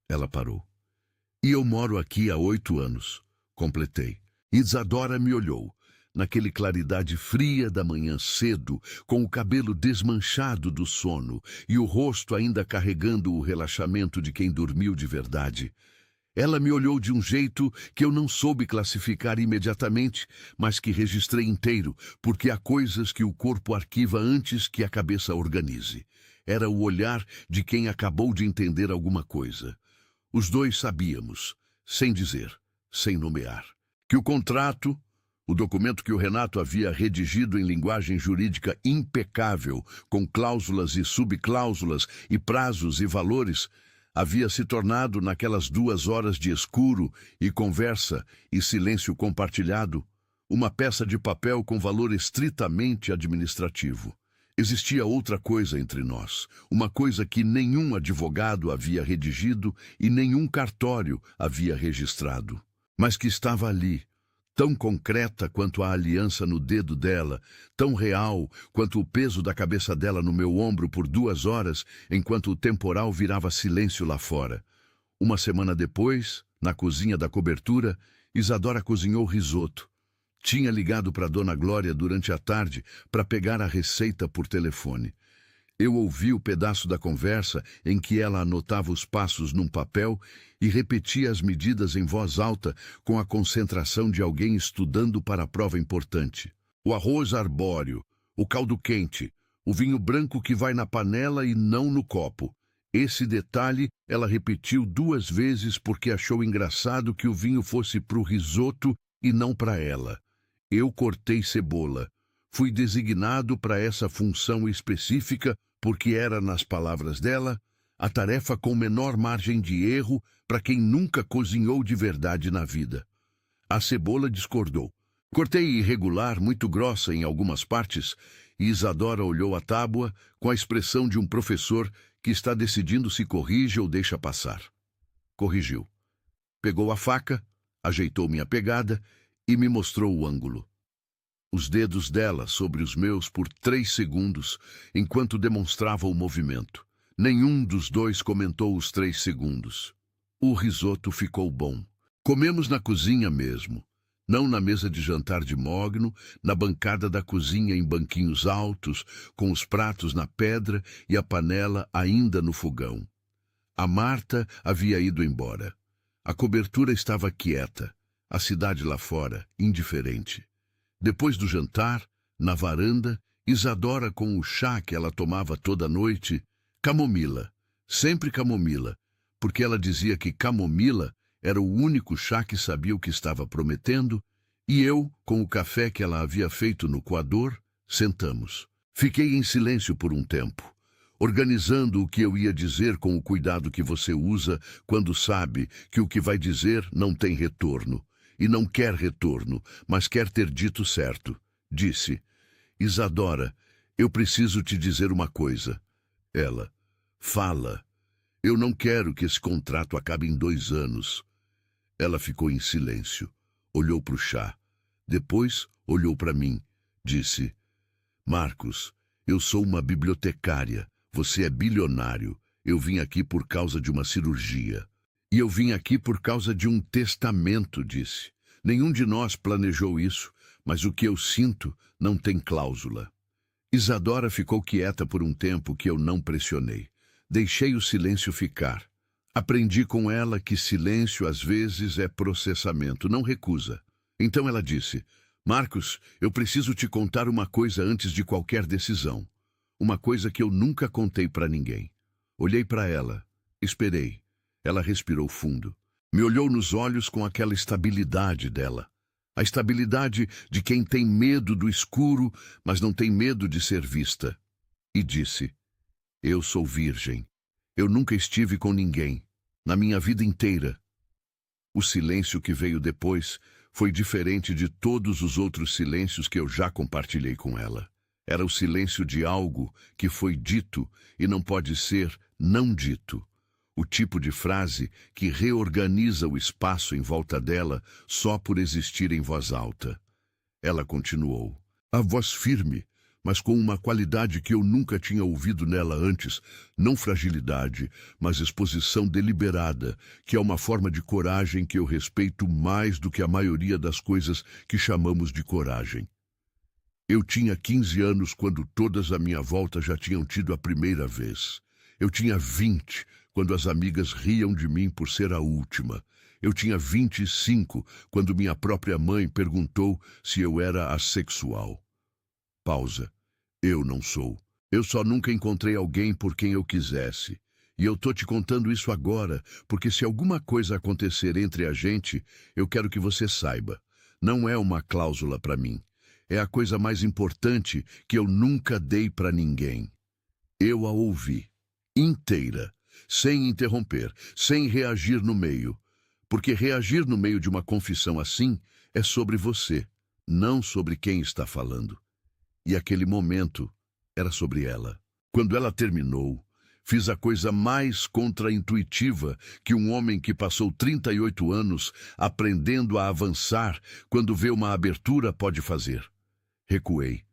Ela parou. E eu moro aqui há 8 anos. Completei. Isadora me olhou. Naquele claridade fria da manhã cedo, com o cabelo desmanchado do sono e o rosto ainda carregando o relaxamento de quem dormiu de verdade. Ela me olhou de um jeito que eu não soube classificar imediatamente, mas que registrei inteiro, porque há coisas que o corpo arquiva antes que a cabeça organize. Era o olhar de quem acabou de entender alguma coisa. Os dois sabíamos, sem dizer, sem nomear, que o contrato, o documento que o Renato havia redigido em linguagem jurídica impecável, com cláusulas e subcláusulas e prazos e valores, havia se tornado, naquelas 2 horas de escuro e conversa e silêncio compartilhado, uma peça de papel com valor estritamente administrativo. Existia outra coisa entre nós, uma coisa que nenhum advogado havia redigido e nenhum cartório havia registrado, mas que estava ali, tão concreta quanto a aliança no dedo dela, tão real quanto o peso da cabeça dela no meu ombro por 2 horas, enquanto o temporal virava silêncio lá fora. 1 semana depois, na cozinha da cobertura, Isadora cozinhou risoto. Tinha ligado para Dona Glória durante a tarde para pegar a receita por telefone. Eu ouvi o pedaço da conversa em que ela anotava os passos num papel e repetia as medidas em voz alta com a concentração de alguém estudando para a prova importante. O arroz arbóreo, o caldo quente, o vinho branco que vai na panela e não no copo. Esse detalhe ela repetiu 2 vezes porque achou engraçado que o vinho fosse para o risoto e não para ela. Eu cortei cebola. Fui designado para essa função específica porque era, nas palavras dela, a tarefa com menor margem de erro para quem nunca cozinhou de verdade na vida. A cebola discordou. Cortei irregular, muito grossa em algumas partes, e Isadora olhou a tábua com a expressão de um professor que está decidindo se corrige ou deixa passar. Corrigiu. Pegou a faca, ajeitou minha pegada e me mostrou o ângulo. Os dedos dela sobre os meus por 3 segundos, enquanto demonstrava o movimento. Nenhum dos dois comentou os 3 segundos. O risoto ficou bom. Comemos na cozinha mesmo. Não na mesa de jantar de mogno, na bancada da cozinha em banquinhos altos, com os pratos na pedra e a panela ainda no fogão. A Marta havia ido embora. A cobertura estava quieta, a cidade lá fora, indiferente. Depois do jantar, na varanda, Isadora com o chá que ela tomava toda noite, camomila, sempre camomila, porque ela dizia que camomila era o único chá que sabia o que estava prometendo, E eu, com o café que ela havia feito no coador, sentamos. Fiquei em silêncio por um tempo, organizando o que eu ia dizer com o cuidado que você usa quando sabe que o que vai dizer não tem retorno. E não quer retorno, mas quer ter dito certo. Disse: Isadora, eu preciso te dizer uma coisa. Ela: fala. Eu não quero que esse contrato acabe em 2 anos. Ela ficou em silêncio. Olhou para o chá. Depois olhou para mim. Disse: Marcos, eu sou uma bibliotecária. Você é bilionário. Eu vim aqui por causa de uma cirurgia. E eu vim aqui por causa de um testamento, disse. Nenhum de nós planejou isso, mas o que eu sinto não tem cláusula. Isadora ficou quieta por um tempo que eu não pressionei. Deixei o silêncio ficar. Aprendi com ela que silêncio às vezes é processamento, não recusa. Então ela disse: Marcos, eu preciso te contar uma coisa antes de qualquer decisão. Uma coisa que eu nunca contei para ninguém. Olhei para ela. Esperei. Ela respirou fundo. Me olhou nos olhos com aquela estabilidade dela. A estabilidade de quem tem medo do escuro, mas não tem medo de ser vista. E disse: Eu sou virgem. Eu nunca estive com ninguém, na minha vida inteira. O silêncio que veio depois foi diferente de todos os outros silêncios que eu já compartilhei com ela. Era o silêncio de algo que foi dito e não pode ser não dito. O tipo de frase que reorganiza o espaço em volta dela só por existir em voz alta. Ela continuou. A voz firme, mas com uma qualidade que eu nunca tinha ouvido nela antes, não fragilidade, mas exposição deliberada, que é uma forma de coragem que eu respeito mais do que a maioria das coisas que chamamos de coragem. Eu tinha 15 anos quando todas à minha volta já tinham tido a primeira vez. Eu tinha 20 quando as amigas riam de mim por ser a última. Eu tinha 25 quando minha própria mãe perguntou se eu era assexual. Pausa. Eu não sou. Eu só nunca encontrei alguém por quem eu quisesse. E eu tô te contando isso agora, porque se alguma coisa acontecer entre a gente, eu quero que você saiba. Não é uma cláusula para mim. É a coisa mais importante que eu nunca dei para ninguém. Eu a ouvi. Inteira. Sem interromper. Sem reagir no meio. Porque reagir no meio de uma confissão assim é sobre você, não sobre quem está falando. E aquele momento era sobre ela. Quando ela terminou, fiz a coisa mais contraintuitiva que um homem que passou 38 anos aprendendo a avançar quando vê uma abertura pode fazer. Recuei.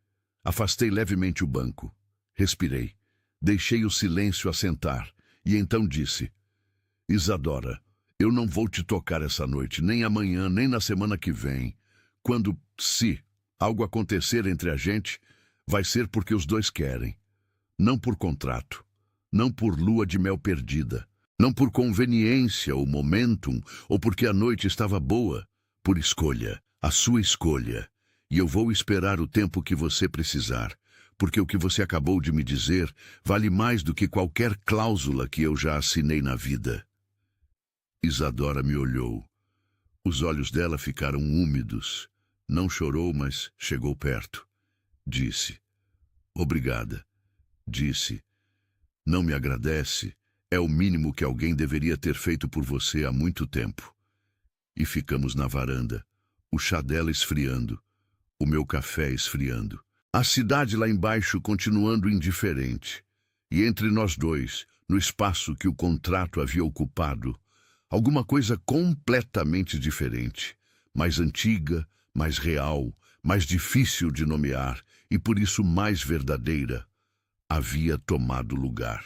Afastei levemente o banco. Respirei. Deixei o silêncio assentar. E então disse: Isadora, eu não vou te tocar essa noite, nem amanhã, nem na semana que vem. Se algo acontecer entre a gente, vai ser porque os dois querem. Não por contrato. Não por lua de mel perdida. Não por conveniência ou momentum, ou porque a noite estava boa. Por escolha. A sua escolha. E eu vou esperar o tempo que você precisar. Porque o que você acabou de me dizer vale mais do que qualquer cláusula que eu já assinei na vida. Isadora me olhou. Os olhos dela ficaram úmidos. Não chorou, mas chegou perto. Disse: Obrigada. Disse: Não me agradece. É o mínimo que alguém deveria ter feito por você há muito tempo. E ficamos na varanda. O chá dela esfriando. O meu café esfriando. A cidade lá embaixo continuando indiferente. E entre nós dois, no espaço que o contrato havia ocupado, alguma coisa completamente diferente. Mais antiga, mais real, mais difícil de nomear e por isso mais verdadeira, havia tomado lugar.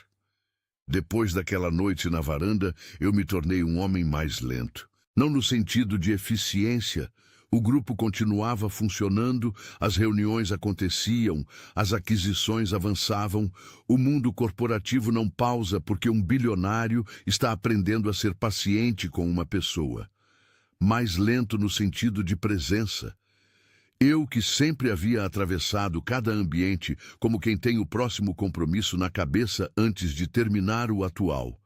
Depois daquela noite na varanda, eu me tornei um homem mais lento. Não no sentido de eficiência. O grupo continuava funcionando, as reuniões aconteciam, as aquisições avançavam, o mundo corporativo não pausa porque um bilionário está aprendendo a ser paciente com uma pessoa. Mais lento no sentido de presença. Eu, que sempre havia atravessado cada ambiente como quem tem o próximo compromisso na cabeça antes de terminar o atual,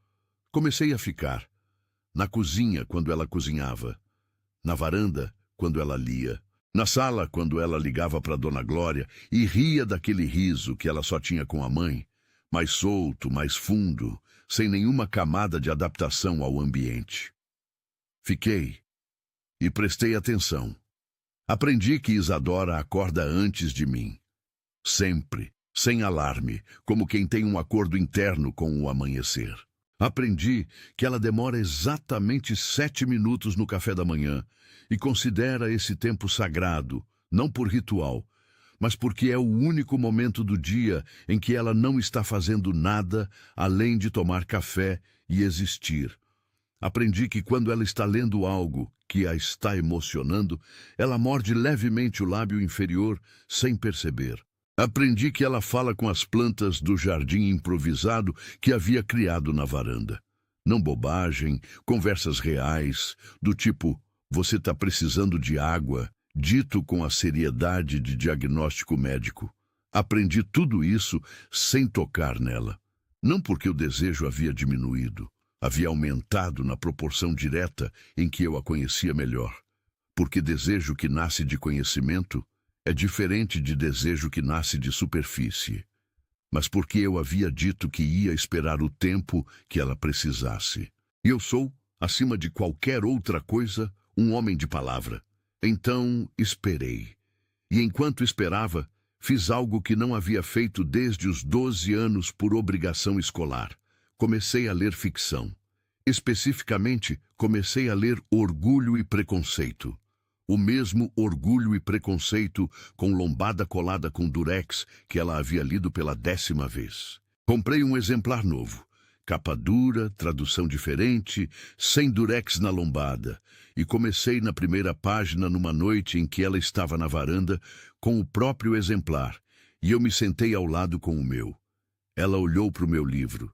comecei a ficar. Na cozinha, quando ela cozinhava. Na varanda, quando ela lia. Na sala, quando ela ligava para Dona Glória e ria daquele riso que ela só tinha com a mãe, mais solto, mais fundo, sem nenhuma camada de adaptação ao ambiente. Fiquei e prestei atenção. Aprendi que Isadora acorda antes de mim. Sempre, sem alarme, como quem tem um acordo interno com o amanhecer. Aprendi que ela demora exatamente 7 minutos no café da manhã e considera esse tempo sagrado, não por ritual, mas porque é o único momento do dia em que ela não está fazendo nada além de tomar café e existir. Aprendi que quando ela está lendo algo que a está emocionando, ela morde levemente o lábio inferior sem perceber. Aprendi que ela fala com as plantas do jardim improvisado que havia criado na varanda. Não bobagem, conversas reais, do tipo, você está precisando de água, dito com a seriedade de diagnóstico médico. Aprendi tudo isso sem tocar nela. Não porque o desejo havia diminuído, havia aumentado na proporção direta em que eu a conhecia melhor. Porque desejo que nasce de conhecimento é diferente de desejo que nasce de superfície. Mas porque eu havia dito que ia esperar o tempo que ela precisasse. E eu sou, acima de qualquer outra coisa, um homem de palavra. Então, esperei. E enquanto esperava, fiz algo que não havia feito desde os 12 anos por obrigação escolar. Comecei a ler ficção. Especificamente, comecei a ler Orgulho e Preconceito. O mesmo Orgulho e Preconceito com lombada colada com durex que ela havia lido pela 10ª vez. Comprei um exemplar novo, capa dura, tradução diferente, sem durex na lombada, e comecei na primeira página numa noite em que ela estava na varanda com o próprio exemplar, e eu me sentei ao lado com o meu. Ela olhou para o meu livro.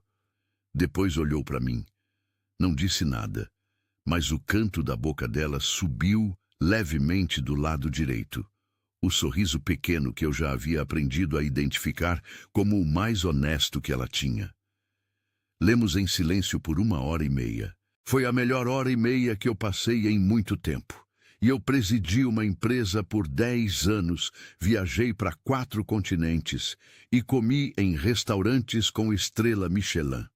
Depois olhou para mim. Não disse nada, mas o canto da boca dela subiu levemente do lado direito. O sorriso pequeno que eu já havia aprendido a identificar como o mais honesto que ela tinha. Lemos em silêncio por 1h30. Foi a melhor 1h30 que eu passei em muito tempo. E eu presidi uma empresa por 10 anos, viajei para 4 continentes e comi em restaurantes com estrela Michelin.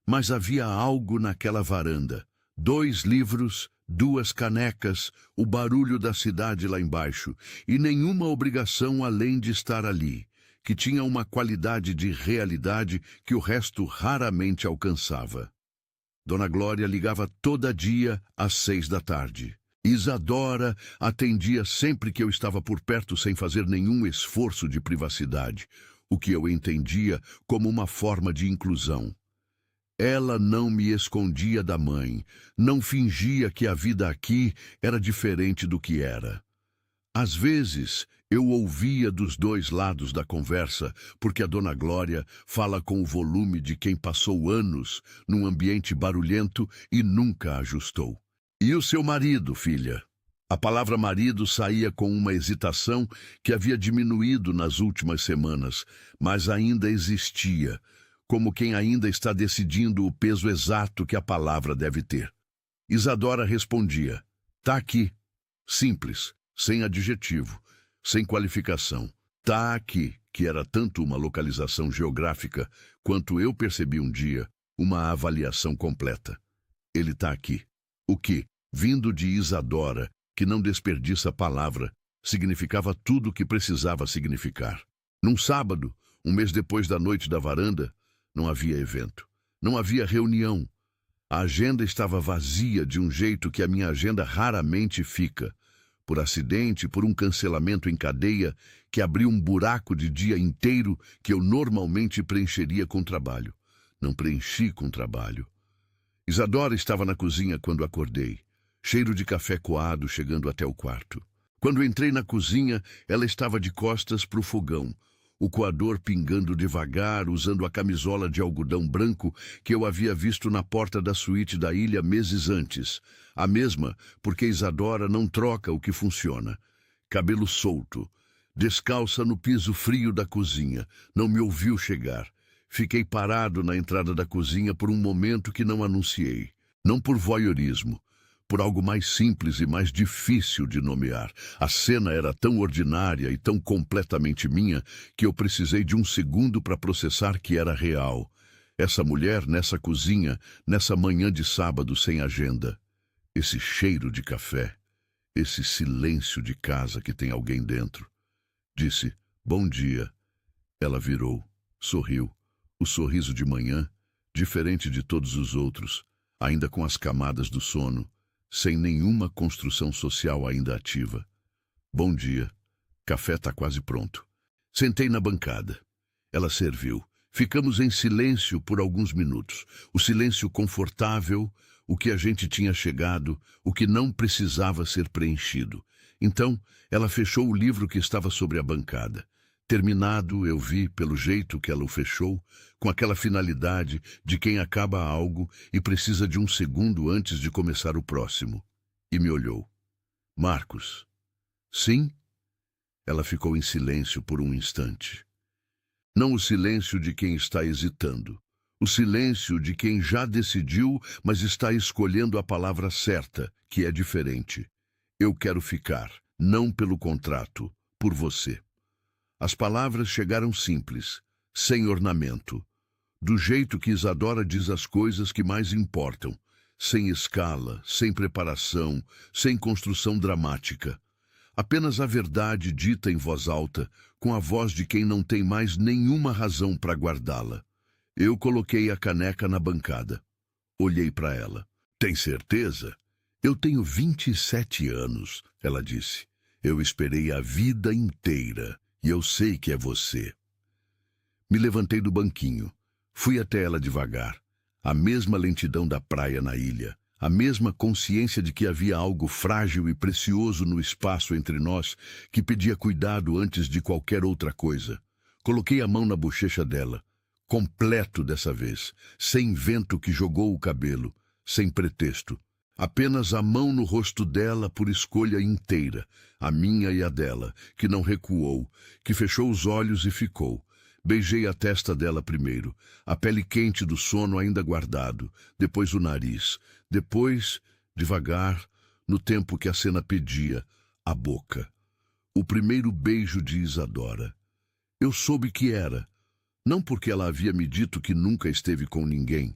Mas havia algo naquela varanda. 2 livros, 2 canecas, o barulho da cidade lá embaixo, e nenhuma obrigação além de estar ali, que tinha uma qualidade de realidade que o resto raramente alcançava. Dona Glória ligava todo dia às 6 da tarde. Isadora atendia sempre que eu estava por perto sem fazer nenhum esforço de privacidade, o que eu entendia como uma forma de inclusão. Ela não me escondia da mãe, não fingia que a vida aqui era diferente do que era. Às vezes, eu ouvia dos 2 lados da conversa, porque a Dona Glória fala com o volume de quem passou anos num ambiente barulhento e nunca ajustou. E o seu marido, filha? A palavra marido saía com uma hesitação que havia diminuído nas últimas semanas, mas ainda existia, como quem ainda está decidindo o peso exato que a palavra deve ter. Isadora respondia, tá aqui. Simples, sem adjetivo, sem qualificação. Tá aqui, que era tanto uma localização geográfica, quanto eu percebi um dia, uma avaliação completa. Ele tá aqui. O que, vindo de Isadora, que não desperdiça palavra, significava tudo o que precisava significar. Num sábado, um mês depois da noite da varanda, não havia evento, não havia reunião. A agenda estava vazia de um jeito que a minha agenda raramente fica, por acidente, por um cancelamento em cadeia que abriu um buraco de dia inteiro que eu normalmente preencheria com trabalho. Não preenchi com trabalho. Isadora estava na cozinha quando acordei, cheiro de café coado chegando até o quarto. Quando entrei na cozinha, ela estava de costas para o fogão, o coador pingando devagar, usando a camisola de algodão branco que eu havia visto na porta da suíte da ilha meses antes. A mesma, porque Isadora não troca o que funciona. Cabelo solto, descalça no piso frio da cozinha, não me ouviu chegar. Fiquei parado na entrada da cozinha por um momento que não anunciei. Não por voyeurismo, por algo mais simples e mais difícil de nomear. A cena era tão ordinária e tão completamente minha que eu precisei de um segundo para processar que era real. Essa mulher nessa cozinha, nessa manhã de sábado sem agenda. Esse cheiro de café. Esse silêncio de casa que tem alguém dentro. Disse, bom dia. Ela virou, sorriu. O sorriso de manhã, diferente de todos os outros, ainda com as camadas do sono, sem nenhuma construção social ainda ativa. Bom dia. Café tá quase pronto. Sentei na bancada. Ela serviu. Ficamos em silêncio por alguns minutos. O silêncio confortável, o que a gente tinha chegado, o que não precisava ser preenchido. Então, ela fechou o livro que estava sobre a bancada. Terminado, eu vi, pelo jeito que ela o fechou, com aquela finalidade de quem acaba algo e precisa de um segundo antes de começar o próximo. E me olhou. Marcos. Sim? Ela ficou em silêncio por um instante. Não o silêncio de quem está hesitando. O silêncio de quem já decidiu, mas está escolhendo a palavra certa, que é diferente. Eu quero ficar, não pelo contrato, por você. As palavras chegaram simples, sem ornamento. Do jeito que Isadora diz as coisas que mais importam. Sem escala, sem preparação, sem construção dramática. Apenas a verdade dita em voz alta, com a voz de quem não tem mais nenhuma razão para guardá-la. Eu coloquei a caneca na bancada. Olhei para ela. Tem certeza? Eu tenho 27 anos, ela disse. Eu esperei a vida inteira. E eu sei que é você. Me levantei do banquinho. Fui até ela devagar. A mesma lentidão da praia na ilha. A mesma consciência de que havia algo frágil e precioso no espaço entre nós que pedia cuidado antes de qualquer outra coisa. Coloquei a mão na bochecha dela. Completo dessa vez. Sem vento que jogou o cabelo. Sem pretexto. Apenas a mão no rosto dela por escolha inteira, a minha e a dela, que não recuou, que fechou os olhos e ficou. Beijei a testa dela primeiro, a pele quente do sono ainda guardado, depois o nariz, depois, devagar, no tempo que a cena pedia, a boca. O primeiro beijo de Isadora. Eu soube que era, não porque ela havia me dito que nunca esteve com ninguém,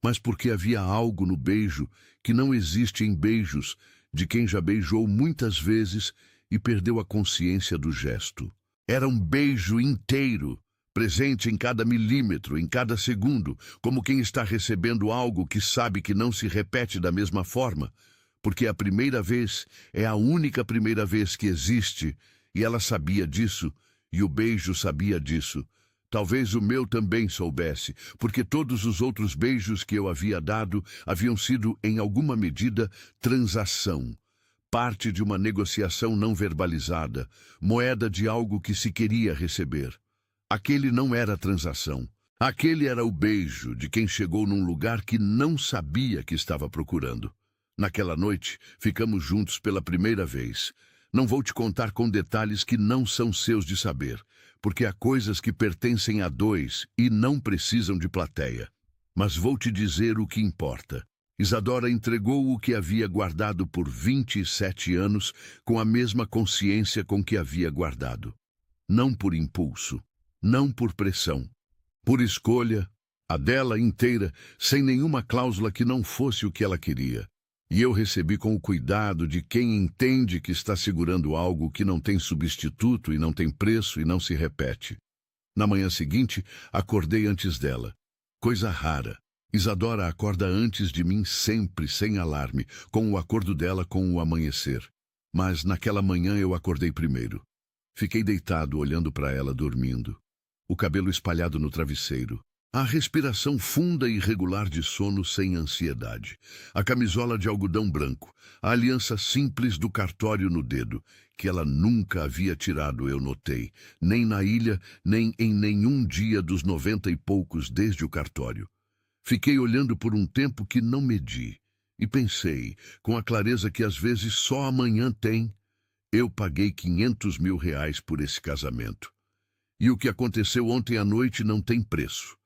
mas porque havia algo no beijo que não existe em beijos de quem já beijou muitas vezes e perdeu a consciência do gesto. Era um beijo inteiro, presente em cada milímetro, em cada segundo, como quem está recebendo algo que sabe que não se repete da mesma forma, porque a primeira vez é a única primeira vez que existe, e ela sabia disso, e o beijo sabia disso. Talvez o meu também soubesse, porque todos os outros beijos que eu havia dado haviam sido, em alguma medida, transação. Parte de uma negociação não verbalizada, moeda de algo que se queria receber. Aquele não era transação. Aquele era o beijo de quem chegou num lugar que não sabia que estava procurando. Naquela noite, ficamos juntos pela primeira vez. Não vou te contar com detalhes que não são seus de saber, porque há coisas que pertencem a dois e não precisam de plateia. Mas vou te dizer o que importa. Isadora entregou o que havia guardado por 27 anos com a mesma consciência com que havia guardado. Não por impulso, não por pressão. Por escolha, a dela inteira, sem nenhuma cláusula que não fosse o que ela queria. E eu recebi com o cuidado de quem entende que está segurando algo que não tem substituto e não tem preço e não se repete. Na manhã seguinte, acordei antes dela. Coisa rara. Isadora acorda antes de mim sempre, sem alarme, com o acordo dela com o amanhecer. Mas naquela manhã eu acordei primeiro. Fiquei deitado olhando para ela dormindo. O cabelo espalhado no travesseiro. A respiração funda e regular de sono sem ansiedade. A camisola de algodão branco. A aliança simples do cartório no dedo, que ela nunca havia tirado, eu notei. Nem na ilha, nem em nenhum dia dos 90 e poucos desde o cartório. Fiquei olhando por um tempo que não medi. E pensei, com a clareza que às vezes só amanhã tem, eu paguei 500 mil reais por esse casamento. E o que aconteceu ontem à noite não tem preço.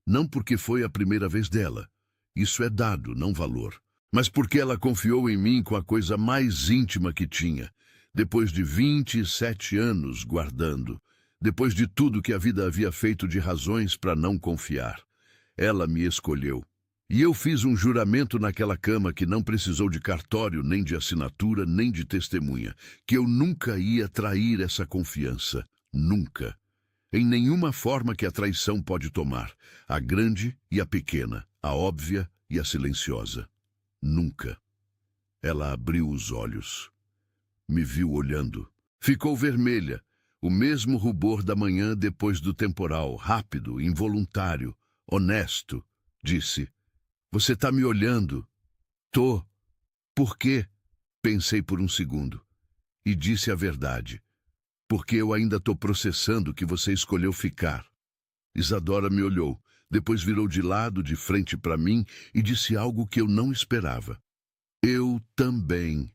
Não porque foi a primeira vez dela. Isso é dado, não valor. Mas porque ela confiou em mim com a coisa mais íntima que tinha, depois de 27 anos guardando, depois de tudo que a vida havia feito de razões para não confiar. Ela me escolheu. E eu fiz um juramento naquela cama que não precisou de cartório, nem de assinatura, nem de testemunha, que eu nunca ia trair essa confiança. Nunca. Em nenhuma forma que a traição pode tomar, a grande e a pequena, a óbvia e a silenciosa. Nunca. Ela abriu os olhos. Me viu olhando. Ficou vermelha, o mesmo rubor da manhã depois do temporal, rápido, involuntário, honesto. Disse: "Você tá me olhando?" "Tô." "Por quê?" Pensei por um segundo. E disse a verdade. "Porque eu ainda tô processando que você escolheu ficar." Isadora me olhou, depois virou de lado, de frente para mim, e disse algo que eu não esperava. "Eu também."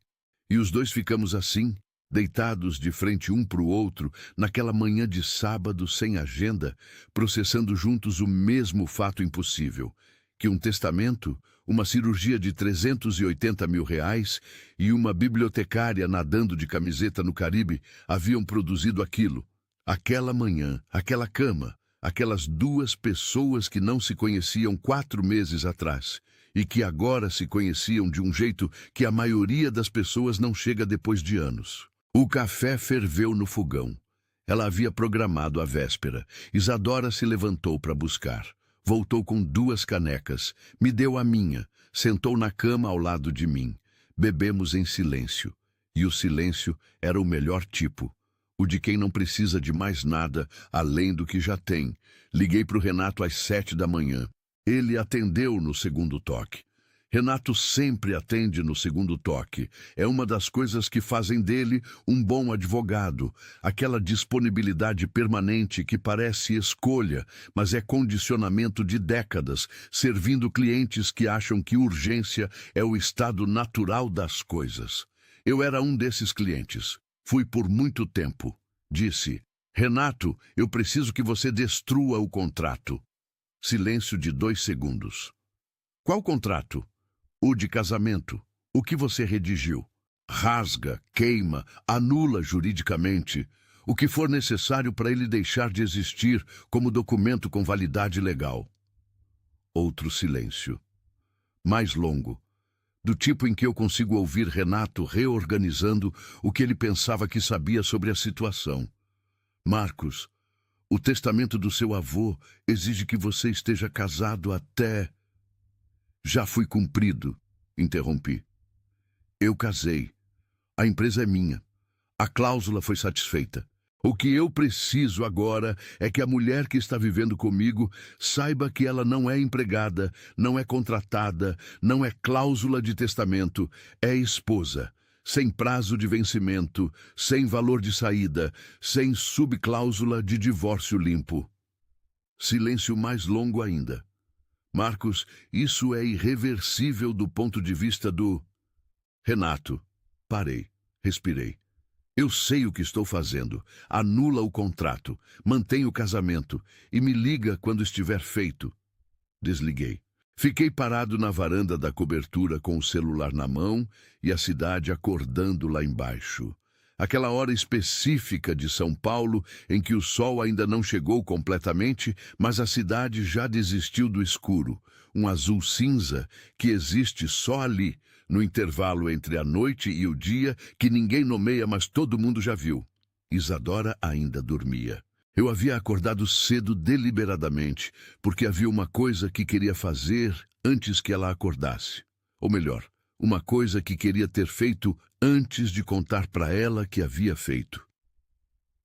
E os dois ficamos assim, deitados de frente um para o outro, naquela manhã de sábado sem agenda, processando juntos o mesmo fato impossível, que um testamento, uma cirurgia de 380 mil reais e uma bibliotecária nadando de camiseta no Caribe haviam produzido aquilo. Aquela manhã, aquela cama, aquelas duas pessoas que não se conheciam 4 meses atrás e que agora se conheciam de um jeito que a maioria das pessoas não chega depois de anos. O café ferveu no fogão. Ela havia programado a véspera. Isadora se levantou para buscar. Voltou com 2 canecas, me deu a minha, sentou na cama ao lado de mim. Bebemos em silêncio. E o silêncio era o melhor tipo. O de quem não precisa de mais nada além do que já tem. Liguei para o Renato às 7 da manhã. Ele atendeu no segundo toque. Renato sempre atende no segundo toque. É uma das coisas que fazem dele um bom advogado. Aquela disponibilidade permanente que parece escolha, mas é condicionamento de décadas, servindo clientes que acham que urgência é o estado natural das coisas. Eu era um desses clientes. Fui por muito tempo. Disse: "Renato, eu preciso que você destrua o contrato." Silêncio de 2 segundos. "Qual contrato?" "O de casamento. O que você redigiu?" "Rasga, queima, anula juridicamente. O que for necessário para ele deixar de existir como documento com validade legal." Outro silêncio. Mais longo. Do tipo em que eu consigo ouvir Renato reorganizando o que ele pensava que sabia sobre a situação. "Marcos, o testamento do seu avô exige que você esteja casado até..." "Já fui cumprido", interrompi. "Eu casei. A empresa é minha. A cláusula foi satisfeita. O que eu preciso agora é que a mulher que está vivendo comigo saiba que ela não é empregada, não é contratada, não é cláusula de testamento, é esposa, sem prazo de vencimento, sem valor de saída, sem subcláusula de divórcio limpo." Silêncio mais longo ainda. "Marcos, isso é irreversível do ponto de vista do..." "Renato." Parei, respirei. "Eu sei o que estou fazendo. Anula o contrato, mantém o casamento e me liga quando estiver feito." Desliguei. Fiquei parado na varanda da cobertura com o celular na mão e a cidade acordando lá embaixo. Aquela hora específica de São Paulo em que o sol ainda não chegou completamente, mas a cidade já desistiu do escuro, um azul cinza que existe só ali, no intervalo entre a noite e o dia, que ninguém nomeia, mas todo mundo já viu. Isadora ainda dormia. Eu havia acordado cedo deliberadamente, porque havia uma coisa que queria fazer antes que ela acordasse. Ou melhor, uma coisa que queria ter feito antes de contar para ela que havia feito.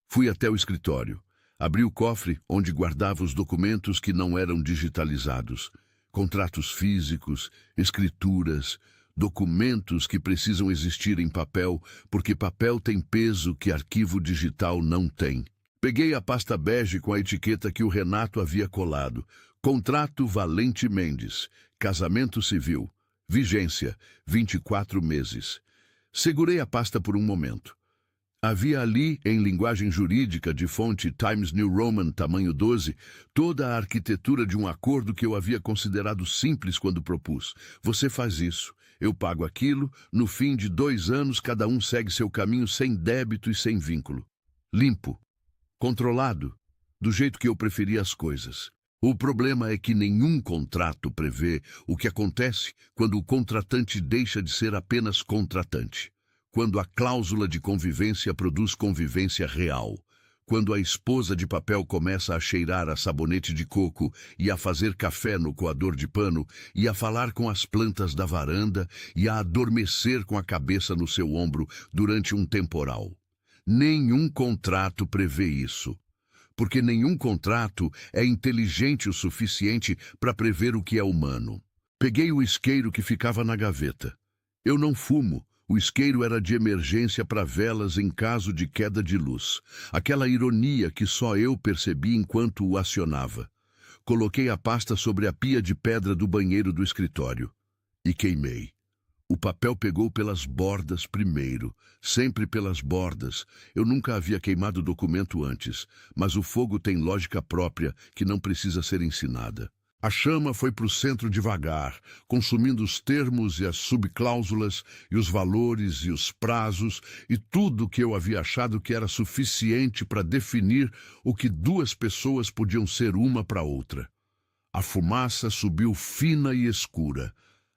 Fui até o escritório. Abri o cofre onde guardava os documentos que não eram digitalizados. Contratos físicos, escrituras, documentos que precisam existir em papel, porque papel tem peso que arquivo digital não tem. Peguei a pasta bege com a etiqueta que o Renato havia colado. Contrato Valente Mendes. Casamento civil. Vigência, 24 meses. Segurei a pasta por um momento. Havia ali, em linguagem jurídica de fonte Times New Roman, tamanho 12, toda a arquitetura de um acordo que eu havia considerado simples quando propus. Você faz isso, eu pago aquilo, no fim de 2 anos cada um segue seu caminho sem débito e sem vínculo. Limpo, controlado, do jeito que eu preferia as coisas. O problema é que nenhum contrato prevê o que acontece quando o contratante deixa de ser apenas contratante. Quando a cláusula de convivência produz convivência real. Quando a esposa de papel começa a cheirar a sabonete de coco e a fazer café no coador de pano e a falar com as plantas da varanda e a adormecer com a cabeça no seu ombro durante um temporal. Nenhum contrato prevê isso. Porque nenhum contrato é inteligente o suficiente para prever o que é humano. Peguei o isqueiro que ficava na gaveta. Eu não fumo. O isqueiro era de emergência para velas em caso de queda de luz. Aquela ironia que só eu percebi enquanto o acionava. Coloquei a pasta sobre a pia de pedra do banheiro do escritório. E queimei. O papel pegou pelas bordas primeiro, sempre pelas bordas. Eu nunca havia queimado documento antes, mas o fogo tem lógica própria que não precisa ser ensinada. A chama foi para o centro devagar, consumindo os termos e as subcláusulas, e os valores e os prazos, e tudo que eu havia achado que era suficiente para definir o que 2 pessoas podiam ser uma para outra. A fumaça subiu fina e escura.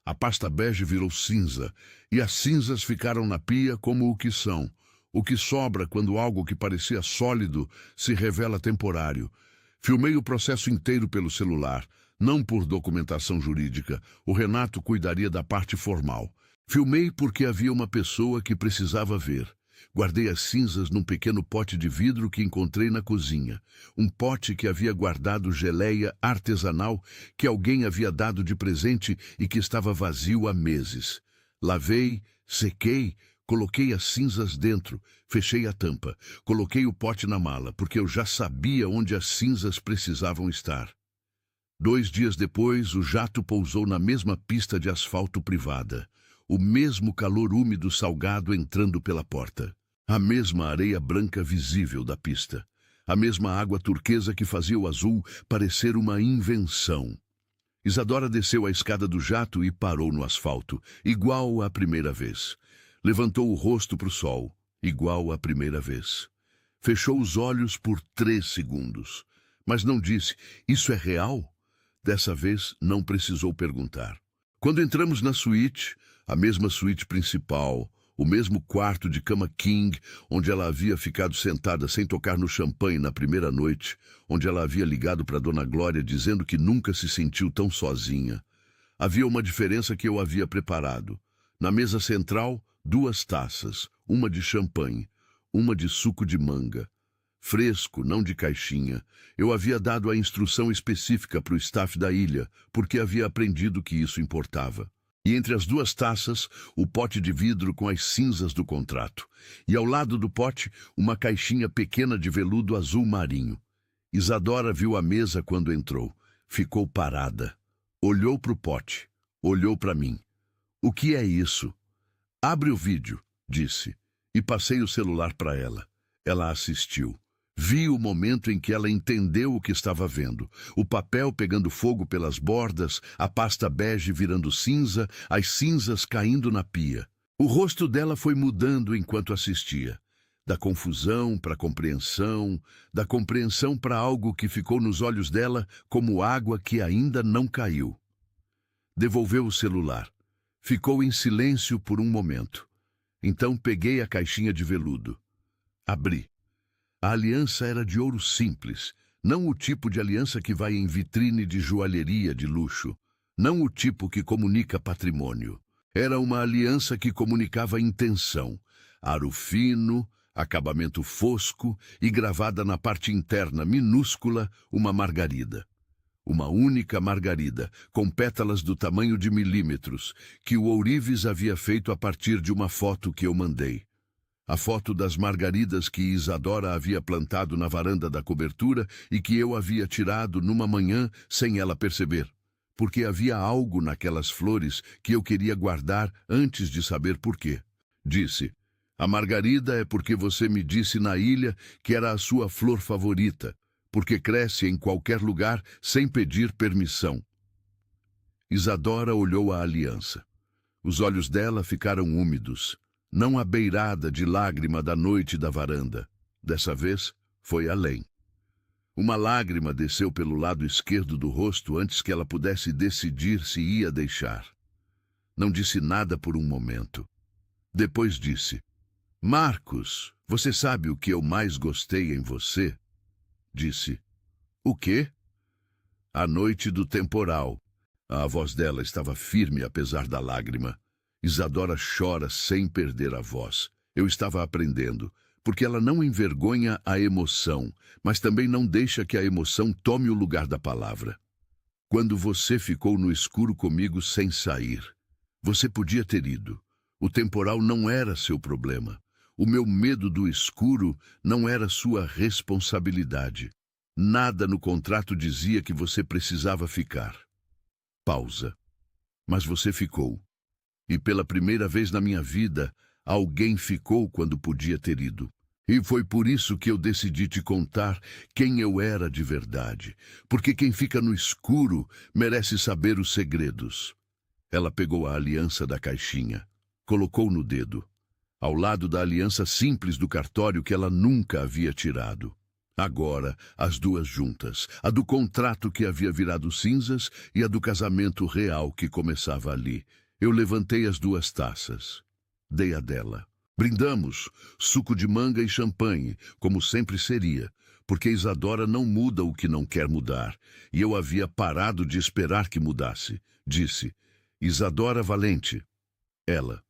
A pasta bege virou cinza, e as cinzas ficaram na pia como o que são. O que sobra quando algo que parecia sólido se revela temporário. Filmei o processo inteiro pelo celular. Não por documentação jurídica, o Renato cuidaria da parte formal. Filmei porque havia uma pessoa que precisava ver. Guardei as cinzas num pequeno pote de vidro que encontrei na cozinha. Um pote que havia guardado geleia artesanal que alguém havia dado de presente e que estava vazio há meses. Lavei, sequei, coloquei as cinzas dentro, fechei a tampa. Coloquei o pote na mala, porque eu já sabia onde as cinzas precisavam estar. 2 dias depois, o jato pousou na mesma pista de asfalto privada. O mesmo calor úmido salgado entrando pela porta. A mesma areia branca visível da pista. A mesma água turquesa que fazia o azul parecer uma invenção. Isadora desceu a escada do jato e parou no asfalto, igual à primeira vez. Levantou o rosto para o sol, igual à primeira vez. Fechou os olhos por 3 segundos. Mas não disse, isso é real? Dessa vez, não precisou perguntar. Quando entramos na suíte, a mesma suíte principal, o mesmo quarto de cama king, onde ela havia ficado sentada sem tocar no champanhe na primeira noite, onde ela havia ligado para Dona Glória dizendo que nunca se sentiu tão sozinha. Havia uma diferença que eu havia preparado. Na mesa central, 2 taças, uma de champanhe, uma de suco de manga. Fresco, não de caixinha. Eu havia dado a instrução específica para o staff da ilha, porque havia aprendido que isso importava. E entre as 2 taças, o pote de vidro com as cinzas do contrato. E ao lado do pote, uma caixinha pequena de veludo azul marinho. Isadora viu a mesa quando entrou. Ficou parada. Olhou para o pote. Olhou para mim. O que é isso? Abre o vídeo, disse. E passei o celular para ela. Ela assistiu. Vi o momento em que ela entendeu o que estava vendo. O papel pegando fogo pelas bordas, a pasta bege virando cinza, as cinzas caindo na pia. O rosto dela foi mudando enquanto assistia. Da confusão para compreensão, da compreensão para algo que ficou nos olhos dela como água que ainda não caiu. Devolveu o celular. Ficou em silêncio por um momento. Então peguei a caixinha de veludo. Abri. A aliança era de ouro simples, não o tipo de aliança que vai em vitrine de joalheria de luxo, não o tipo que comunica patrimônio. Era uma aliança que comunicava intenção, aro fino, acabamento fosco e gravada na parte interna minúscula uma margarida. Uma única margarida, com pétalas do tamanho de milímetros, que o ourives havia feito a partir de uma foto que eu mandei. A foto das margaridas que Isadora havia plantado na varanda da cobertura e que eu havia tirado numa manhã sem ela perceber. Porque havia algo naquelas flores que eu queria guardar antes de saber por quê. Disse, a margarida é porque você me disse na ilha que era a sua flor favorita, porque cresce em qualquer lugar sem pedir permissão. Isadora olhou a aliança. Os olhos dela ficaram úmidos, não a beirada de lágrima da noite da varanda. Dessa vez, foi além. Uma lágrima desceu pelo lado esquerdo do rosto antes que ela pudesse decidir se ia deixar. Não disse nada por um momento. Depois disse: Marcos, você sabe o que eu mais gostei em você? Disse: O quê? A noite do temporal. A voz dela estava firme apesar da lágrima. Isadora chora sem perder a voz. Eu estava aprendendo, porque ela não envergonha a emoção, mas também não deixa que a emoção tome o lugar da palavra. Quando você ficou no escuro comigo sem sair, você podia ter ido. O temporal não era seu problema. O meu medo do escuro não era sua responsabilidade. Nada no contrato dizia que você precisava ficar. Pausa. Mas você ficou. E pela primeira vez na minha vida, alguém ficou quando podia ter ido. E foi por isso que eu decidi te contar quem eu era de verdade. Porque quem fica no escuro merece saber os segredos. Ela pegou a aliança da caixinha, colocou no dedo, ao lado da aliança simples do cartório que ela nunca havia tirado. Agora, as duas juntas, a do contrato que havia virado cinzas e a do casamento real que começava ali. Eu levantei as duas taças. Dei a dela. Brindamos, suco de manga e champanhe, como sempre seria, porque Isadora não muda o que não quer mudar, e eu havia parado de esperar que mudasse. Disse: Isadora Valente. Ela: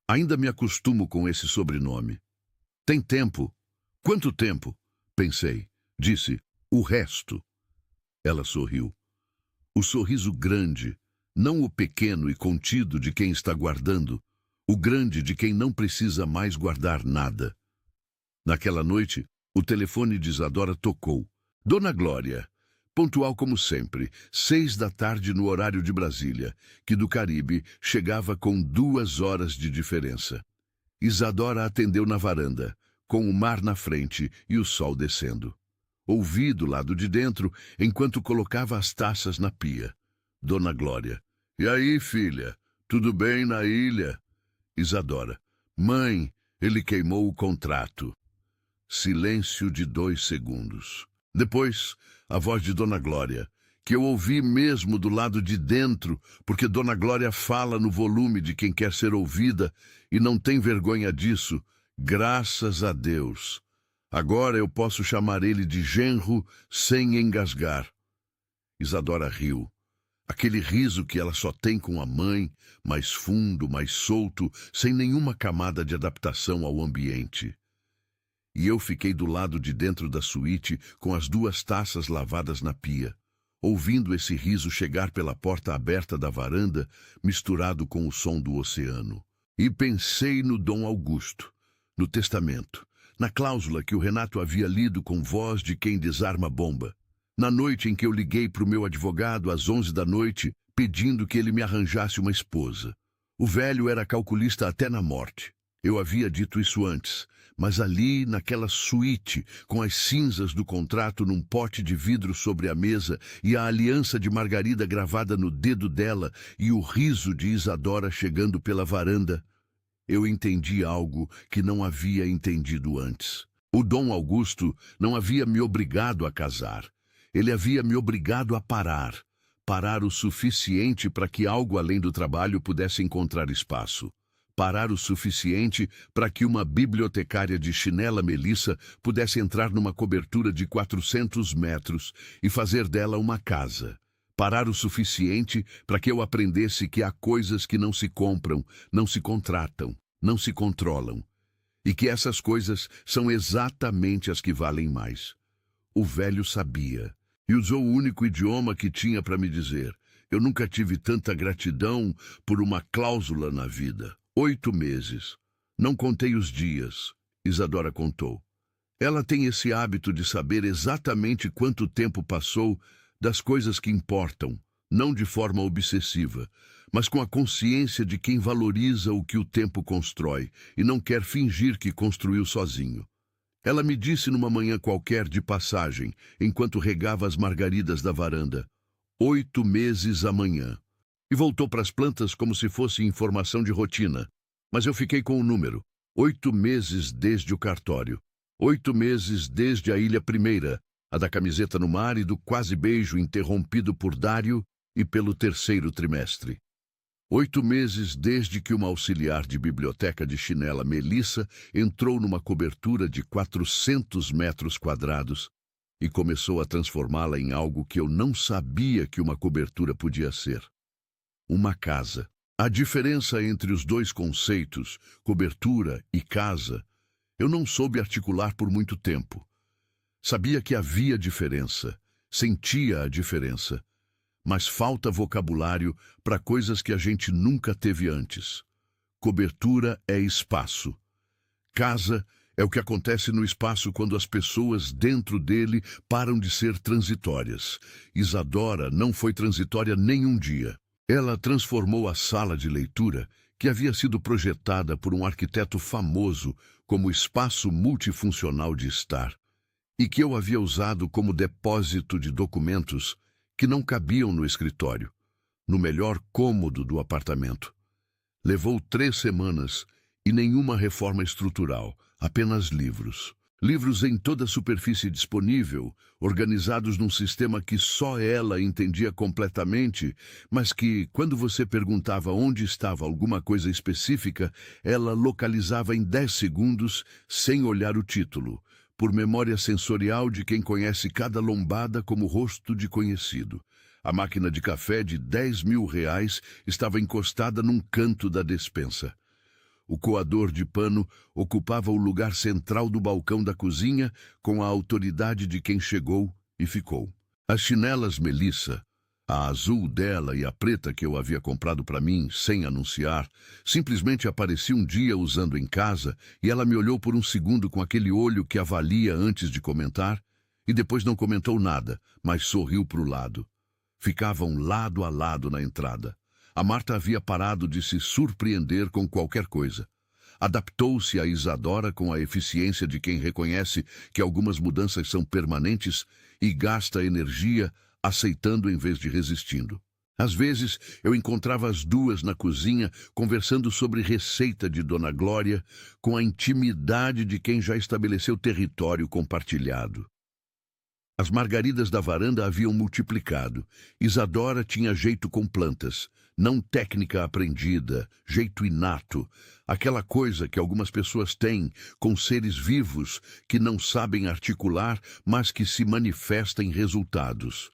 Ainda me acostumo com esse sobrenome. Tem tempo? Quanto tempo? Pensei. Disse: O resto. Ela sorriu. O sorriso grande, não o pequeno e contido de quem está guardando, o grande de quem não precisa mais guardar nada. Naquela noite, o telefone de Isadora tocou. Dona Glória, pontual como sempre, 6 da tarde no horário de Brasília, que do Caribe chegava com 2 horas de diferença. Isadora atendeu na varanda, com o mar na frente e o sol descendo. Ouvi do lado de dentro, enquanto colocava as taças na pia. Dona Glória: E aí, filha? Tudo bem na ilha? Isadora: Mãe, ele queimou o contrato. Silêncio de 2 segundos. Depois, a voz de Dona Glória, que eu ouvi mesmo do lado de dentro, porque Dona Glória fala no volume de quem quer ser ouvida e não tem vergonha disso. Graças a Deus. Agora eu posso chamar ele de genro sem engasgar. Isadora riu. Aquele riso que ela só tem com a mãe, mais fundo, mais solto, sem nenhuma camada de adaptação ao ambiente. E eu fiquei do lado de dentro da suíte com as 2 taças lavadas na pia, ouvindo esse riso chegar pela porta aberta da varanda, misturado com o som do oceano. E pensei no Dom Augusto, no testamento, na cláusula que o Renato havia lido com voz de quem desarma bomba. Na noite em que eu liguei para o meu advogado às 11 da noite, pedindo que ele me arranjasse uma esposa. O velho era calculista até na morte. Eu havia dito isso antes, mas ali, naquela suíte, com as cinzas do contrato num pote de vidro sobre a mesa e a aliança de Margarida gravada no dedo dela e o riso de Isadora chegando pela varanda, eu entendi algo que não havia entendido antes. O Dom Augusto não havia me obrigado a casar. Ele havia me obrigado a parar. Parar o suficiente para que algo além do trabalho pudesse encontrar espaço. Parar o suficiente para que uma bibliotecária de chinela Melissa pudesse entrar numa cobertura de 400 metros e fazer dela uma casa. Parar o suficiente para que eu aprendesse que há coisas que não se compram, não se contratam, não se controlam. E que essas coisas são exatamente as que valem mais. O velho sabia. E usou o único idioma que tinha para me dizer. Eu nunca tive tanta gratidão por uma cláusula na vida. 8 meses. Não contei os dias. Isadora contou. Ela tem esse hábito de saber exatamente quanto tempo passou das coisas que importam, não de forma obsessiva, mas com a consciência de quem valoriza o que o tempo constrói e não quer fingir que construiu sozinho. Ela me disse numa manhã qualquer de passagem, enquanto regava as margaridas da varanda: 8 meses amanhã. e voltou para as plantas como se fosse informação de rotina. Mas eu fiquei com o número. 8 meses desde o cartório. 8 meses desde a Ilha Primeira, a da camiseta no mar e do quase beijo interrompido por Dário e pelo terceiro trimestre. 8 meses desde que uma auxiliar de biblioteca de chinela, Melissa, entrou numa cobertura de 400 metros quadrados e começou a transformá-la em algo que eu não sabia que uma cobertura podia ser. Uma casa. A diferença entre os dois conceitos, cobertura e casa, eu não soube articular por muito tempo. Sabia que havia diferença, sentia a diferença, mas falta vocabulário para coisas que a gente nunca teve antes. Cobertura é espaço. Casa é o que acontece no espaço quando as pessoas dentro dele param de ser transitórias. Isadora não foi transitória nem um dia. Ela transformou a sala de leitura, que havia sido projetada por um arquiteto famoso como espaço multifuncional de estar, e que eu havia usado como depósito de documentos que não cabiam no escritório, no melhor cômodo do apartamento. Levou 3 semanas e nenhuma reforma estrutural, apenas livros. Livros em toda a superfície disponível, organizados num sistema que só ela entendia completamente, mas que, quando você perguntava onde estava alguma coisa específica, ela localizava em 10 segundos, sem olhar o título, por memória sensorial de quem conhece cada lombada como rosto de conhecido. A máquina de café de R$ 10.000 estava encostada num canto da despensa. O coador de pano ocupava o lugar central do balcão da cozinha, com a autoridade de quem chegou e ficou. As chinelas Melissa, a azul dela e a preta que eu havia comprado para mim, sem anunciar, simplesmente apareci um dia usando em casa e ela me olhou por um segundo com aquele olho que avalia antes de comentar e depois não comentou nada, mas sorriu para o lado. Ficavam lado a lado na entrada. A Marta havia parado de se surpreender com qualquer coisa. Adaptou-se a Isadora com a eficiência de quem reconhece que algumas mudanças são permanentes e gasta energia aceitando em vez de resistindo. Às vezes, eu encontrava as duas na cozinha conversando sobre receita de Dona Glória com a intimidade de quem já estabeleceu território compartilhado. As margaridas da varanda haviam multiplicado. Isadora tinha jeito com plantas, não técnica aprendida, jeito inato, aquela coisa que algumas pessoas têm com seres vivos que não sabem articular, mas que se manifesta em resultados.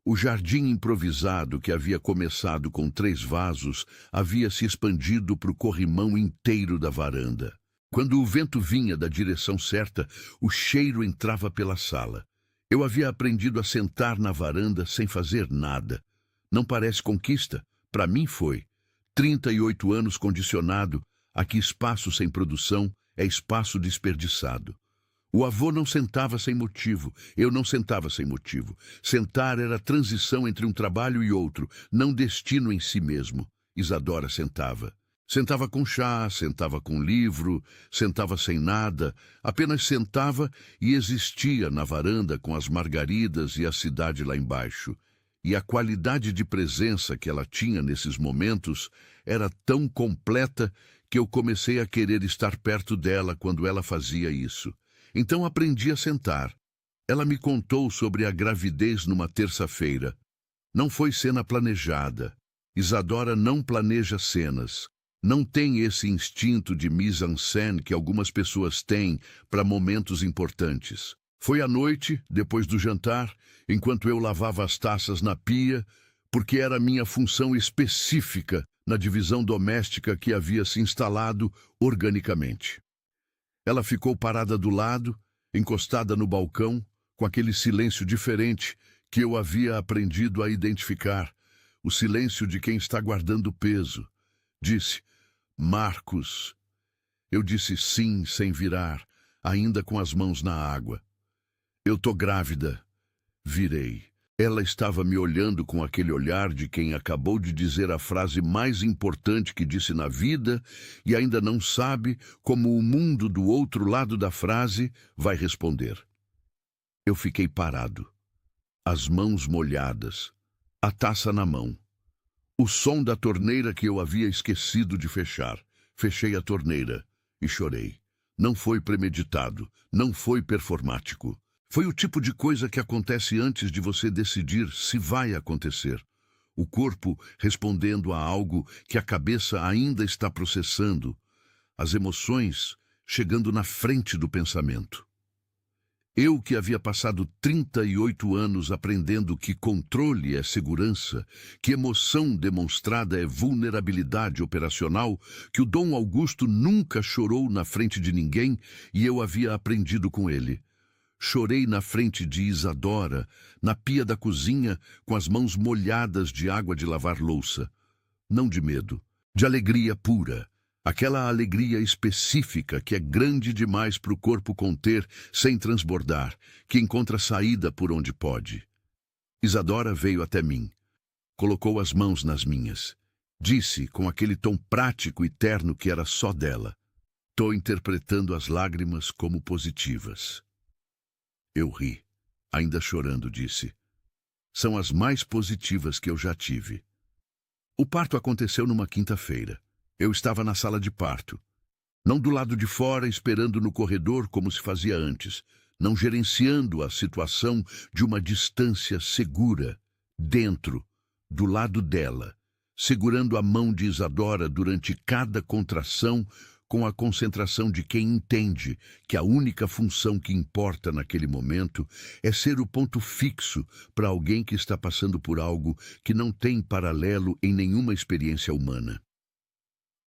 O jardim improvisado que havia começado com 3 vasos havia se expandido para o corrimão inteiro da varanda. Quando o vento vinha da direção certa, o cheiro entrava pela sala. Eu havia aprendido a sentar na varanda sem fazer nada. Não parece conquista? Para mim foi. 38 anos condicionado a que espaço sem produção é espaço desperdiçado. O avô não sentava sem motivo, eu não sentava sem motivo. Sentar era transição entre um trabalho e outro, não destino em si mesmo. Isadora sentava. Sentava com chá, sentava com livro, sentava sem nada, apenas sentava e existia na varanda com as margaridas e a cidade lá embaixo. E a qualidade de presença que ela tinha nesses momentos era tão completa que eu comecei a querer estar perto dela quando ela fazia isso. Então aprendi a sentar. Ela me contou sobre a gravidez numa terça-feira. Não foi cena planejada. Isadora não planeja cenas. Não tem esse instinto de mise-en-scène que algumas pessoas têm para momentos importantes. Foi à noite, depois do jantar, enquanto eu lavava as taças na pia, porque era minha função específica na divisão doméstica que havia se instalado organicamente. Ela ficou parada do lado, encostada no balcão, com aquele silêncio diferente que eu havia aprendido a identificar, o silêncio de quem está guardando peso. Disse, Marcos. Eu disse sim, sem virar, ainda com as mãos na água. Eu tô grávida. Virei. Ela estava me olhando com aquele olhar de quem acabou de dizer a frase mais importante que disse na vida e ainda não sabe como o mundo do outro lado da frase vai responder. Eu fiquei parado, as mãos molhadas, a taça na mão. O som da torneira que eu havia esquecido de fechar. Fechei a torneira e chorei. Não foi premeditado, não foi performático. Foi o tipo de coisa que acontece antes de você decidir se vai acontecer. O corpo respondendo a algo que a cabeça ainda está processando. As emoções chegando na frente do pensamento. Eu que havia passado 38 anos aprendendo que controle é segurança, que emoção demonstrada é vulnerabilidade operacional, que o Dom Augusto nunca chorou na frente de ninguém e eu havia aprendido com ele. Chorei na frente de Isadora, na pia da cozinha, com as mãos molhadas de água de lavar louça. Não de medo, de alegria pura. Aquela alegria específica que é grande demais para o corpo conter sem transbordar, que encontra saída por onde pode. Isadora veio até mim, colocou as mãos nas minhas. Disse, com aquele tom prático e terno que era só dela: "Tô interpretando as lágrimas como positivas." Eu ri, ainda chorando, disse: "São as mais positivas que eu já tive." O parto aconteceu numa quinta-feira. Eu estava na sala de parto. Não do lado de fora, esperando no corredor como se fazia antes. Não gerenciando a situação de uma distância segura. Dentro, do lado dela. Segurando a mão de Isadora durante cada contração, com a concentração de quem entende que a única função que importa naquele momento é ser o ponto fixo para alguém que está passando por algo que não tem paralelo em nenhuma experiência humana.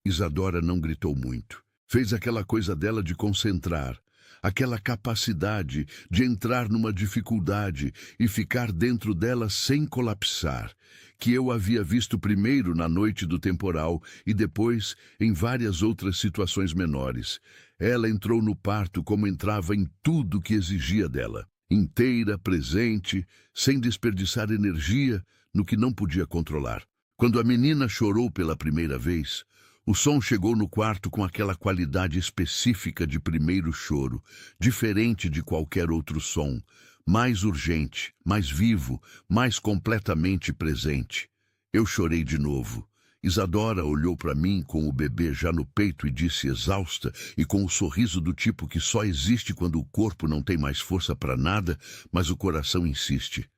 Isadora não gritou muito. Fez aquela coisa dela de concentrar, aquela capacidade de entrar numa dificuldade e ficar dentro dela sem colapsar, que eu havia visto primeiro na noite do temporal e depois em várias outras situações menores. Ela entrou no parto como entrava em tudo que exigia dela, inteira, presente, sem desperdiçar energia no que não podia controlar. Quando a menina chorou pela primeira vez, o som chegou no quarto com aquela qualidade específica de primeiro choro, diferente de qualquer outro som, mais urgente, mais vivo, mais completamente presente. Eu chorei de novo. Isadora olhou para mim com o bebê já no peito e disse exausta e com o sorriso do tipo que só existe quando o corpo não tem mais força para nada, mas o coração insiste: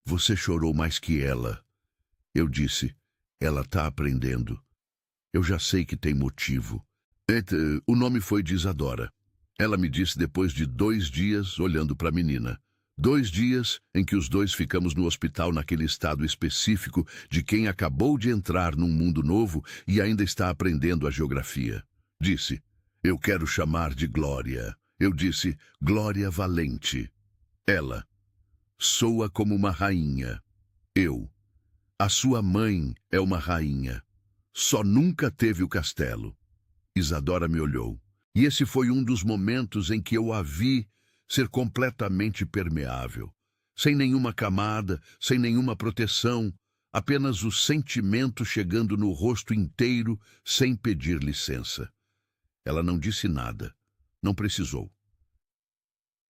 "Você chorou mais que ela." Eu disse: "Ela está aprendendo. Eu já sei que tem motivo." O nome foi de Isadora. Ela me disse depois de 2 dias olhando para a menina. 2 dias em que os dois ficamos no hospital naquele estado específico de quem acabou de entrar num mundo novo e ainda está aprendendo a geografia. Disse: "Eu quero chamar de Glória." Eu disse: "Glória Valente." Ela: "Soa como uma rainha." Eu: "A sua mãe é uma rainha. Só nunca teve o castelo." Isadora me olhou. E esse foi um dos momentos em que eu a vi ser completamente permeável. Sem nenhuma camada, sem nenhuma proteção, apenas o sentimento chegando no rosto inteiro sem pedir licença. Ela não disse nada. Não precisou.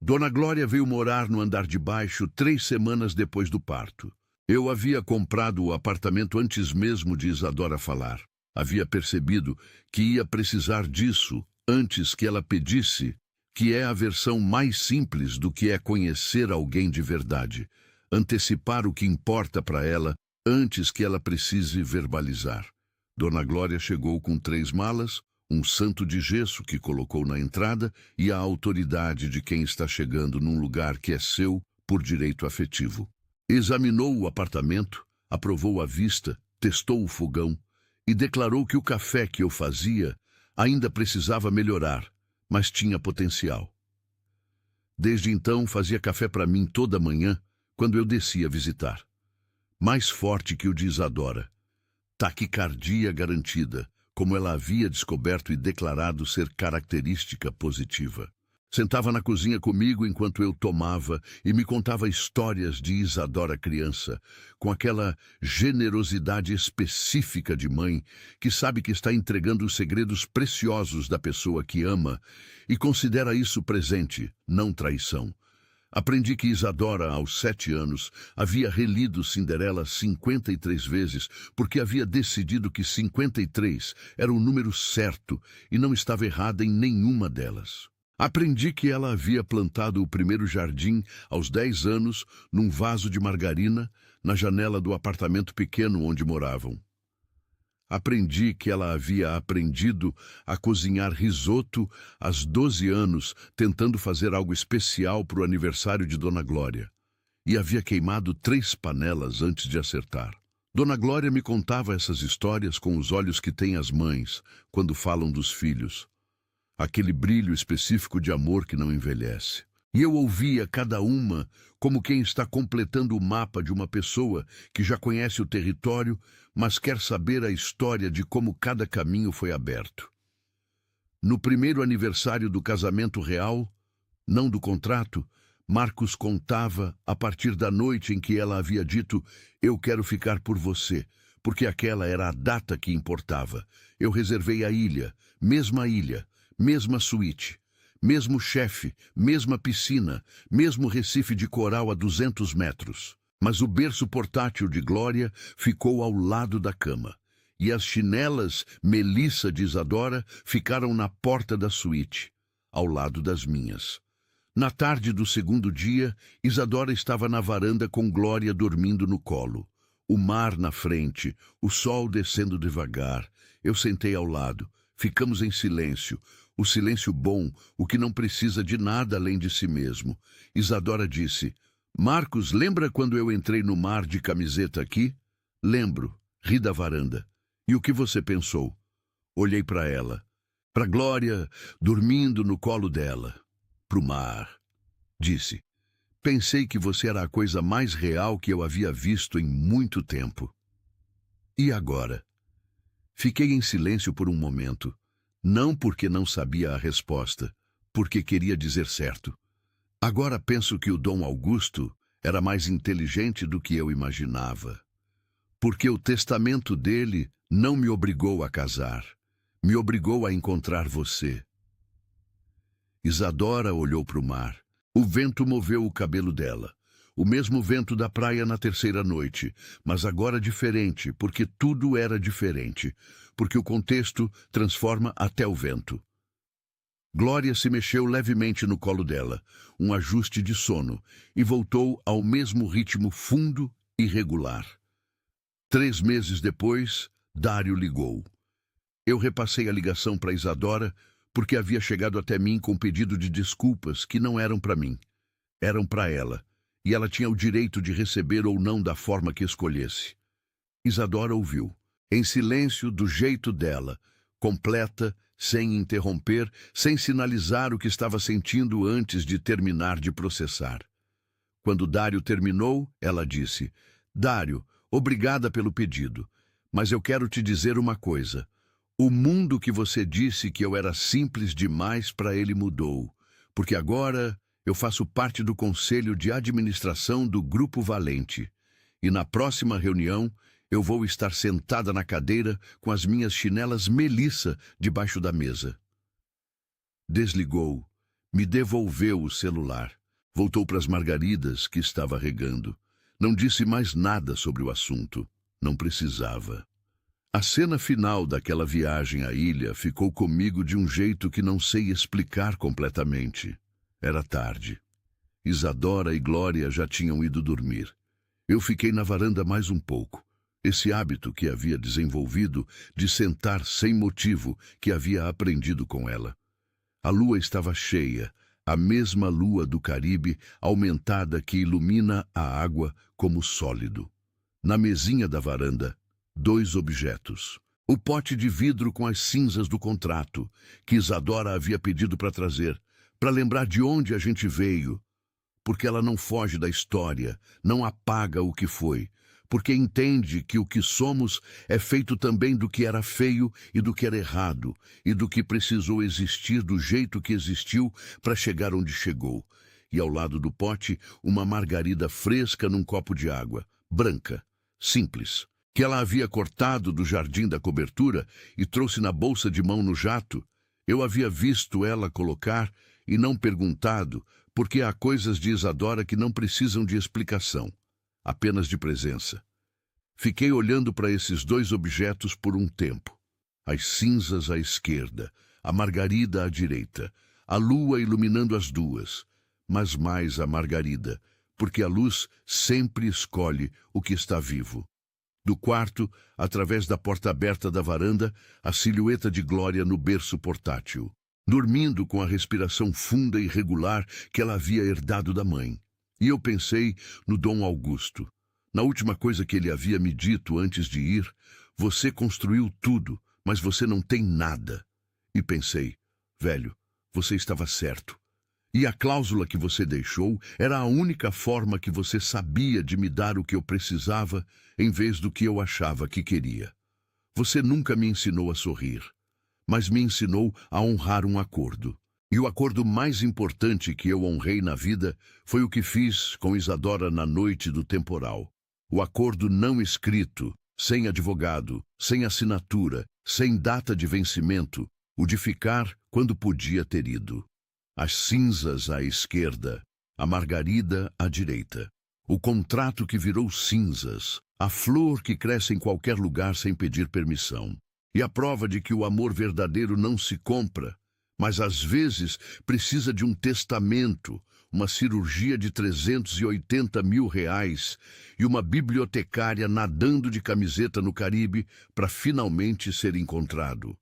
Dona Glória veio morar no andar de baixo 3 semanas depois do parto. Eu havia comprado o apartamento antes mesmo de Isadora falar. Havia percebido que ia precisar disso antes que ela pedisse, que é a versão mais simples do que é conhecer alguém de verdade. Antecipar o que importa para ela antes que ela precise verbalizar. Dona Glória chegou com 3 malas, um santo de gesso que colocou na entrada e a autoridade de quem está chegando num lugar que é seu por direito afetivo. Examinou o apartamento, aprovou a vista, testou o fogão e declarou que o café que eu fazia ainda precisava melhorar, mas tinha potencial. Desde então fazia café para mim toda manhã quando eu descia visitar. Mais forte que o de Isadora. Taquicardia garantida, como ela havia descoberto e declarado ser característica positiva. Sentava na cozinha comigo enquanto eu tomava e me contava histórias de Isadora criança, com aquela generosidade específica de mãe que sabe que está entregando os segredos preciosos da pessoa que ama e considera isso presente, não traição. Aprendi que Isadora, aos 7 anos, havia relido Cinderela 53 vezes, porque havia decidido que 53 era o número certo e não estava errada em nenhuma delas. Aprendi que ela havia plantado o primeiro jardim aos 10 anos num vaso de margarina na janela do apartamento pequeno onde moravam. Aprendi que ela havia aprendido a cozinhar risoto aos 12 anos, tentando fazer algo especial para o aniversário de Dona Glória. E havia queimado 3 panelas antes de acertar. Dona Glória me contava essas histórias com os olhos que têm as mães quando falam dos filhos. Aquele brilho específico de amor que não envelhece. E eu ouvia cada uma como quem está completando o mapa de uma pessoa que já conhece o território, mas quer saber a história de como cada caminho foi aberto. No primeiro aniversário do casamento real, não do contrato, Marcos contava a partir da noite em que ela havia dito: "Eu quero ficar por você", porque aquela era a data que importava. Eu reservei a ilha, mesma suíte. Mesmo chefe, mesma piscina, mesmo recife de coral a 200 metros. Mas o berço portátil de Glória ficou ao lado da cama. E as chinelas Melissa de Isadora ficaram na porta da suíte, ao lado das minhas. Na tarde do segundo dia, Isadora estava na varanda com Glória dormindo no colo. O mar na frente, o sol descendo devagar. Eu sentei ao lado. Ficamos em silêncio. O silêncio bom, o que não precisa de nada além de si mesmo. Isadora disse: "Marcos, lembra quando eu entrei no mar de camiseta aqui?" "Lembro", ri da varanda. "E o que você pensou?" Olhei para ela. Para Glória, dormindo no colo dela. Pro mar. Disse: "Pensei que você era a coisa mais real que eu havia visto em muito tempo." E agora? Fiquei em silêncio por um momento. Não porque não sabia a resposta, porque queria dizer certo. Agora penso que o Dom Augusto era mais inteligente do que eu imaginava. Porque o testamento dele não me obrigou a casar, me obrigou a encontrar você. Isadora olhou para o mar. O vento moveu o cabelo dela. O mesmo vento da praia na terceira noite, mas agora diferente, porque tudo era diferente, porque o contexto transforma até o vento. Glória se mexeu levemente no colo dela, um ajuste de sono, e voltou ao mesmo ritmo fundo e regular. 3 meses depois, Dário ligou. Eu repassei a ligação para Isadora, porque havia chegado até mim com pedido de desculpas que não eram para mim, eram para ela. E ela tinha o direito de receber ou não da forma que escolhesse. Isadora ouviu, em silêncio, do jeito dela, completa, sem interromper, sem sinalizar o que estava sentindo antes de terminar de processar. Quando Dário terminou, ela disse: "Dário, obrigada pelo pedido, mas eu quero te dizer uma coisa. O mundo que você disse que eu era simples demais para ele mudou, porque agora eu faço parte do conselho de administração do Grupo Valente. E na próxima reunião, eu vou estar sentada na cadeira com as minhas chinelas Melissa debaixo da mesa." Desligou, me devolveu o celular. Voltou para as margaridas que estava regando. Não disse mais nada sobre o assunto. Não precisava. A cena final daquela viagem à ilha ficou comigo de um jeito que não sei explicar completamente. Era tarde. Isadora e Glória já tinham ido dormir. Eu fiquei na varanda mais um pouco. Esse hábito que havia desenvolvido de sentar sem motivo que havia aprendido com ela. A lua estava cheia, a mesma lua do Caribe, aumentada, que ilumina a água como sólido. Na mesinha da varanda, 2 objetos. O pote de vidro com as cinzas do contrato, que Isadora havia pedido para trazer, para lembrar de onde a gente veio, porque ela não foge da história, não apaga o que foi, porque entende que o que somos é feito também do que era feio e do que era errado, e do que precisou existir do jeito que existiu para chegar onde chegou. E ao lado do pote, uma margarida fresca num copo de água, branca, simples, que ela havia cortado do jardim da cobertura e trouxe na bolsa de mão no jato. Eu havia visto ela colocar e não perguntado, porque há coisas de Isadora que não precisam de explicação, apenas de presença. Fiquei olhando para esses dois objetos por um tempo. As cinzas à esquerda, a margarida à direita, a lua iluminando as duas, mas mais a margarida, porque a luz sempre escolhe o que está vivo. Do quarto, através da porta aberta da varanda, a silhueta de Glória no berço portátil, dormindo com a respiração funda e regular que ela havia herdado da mãe. E eu pensei no Dom Augusto. Na última coisa que ele havia me dito antes de ir, você construiu tudo, mas você não tem nada. E pensei, velho, você estava certo. E a cláusula que você deixou era a única forma que você sabia de me dar o que eu precisava, em vez do que eu achava que queria. Você nunca me ensinou a sorrir, mas me ensinou a honrar um acordo. E o acordo mais importante que eu honrei na vida foi o que fiz com Isadora na noite do temporal. O acordo não escrito, sem advogado, sem assinatura, sem data de vencimento, o de ficar quando podia ter ido. As cinzas à esquerda, a margarida à direita. O contrato que virou cinzas, a flor que cresce em qualquer lugar sem pedir permissão. E a prova de que o amor verdadeiro não se compra, mas às vezes precisa de um testamento, uma cirurgia de 380 mil reais e uma bibliotecária nadando de camiseta no Caribe para finalmente ser encontrado.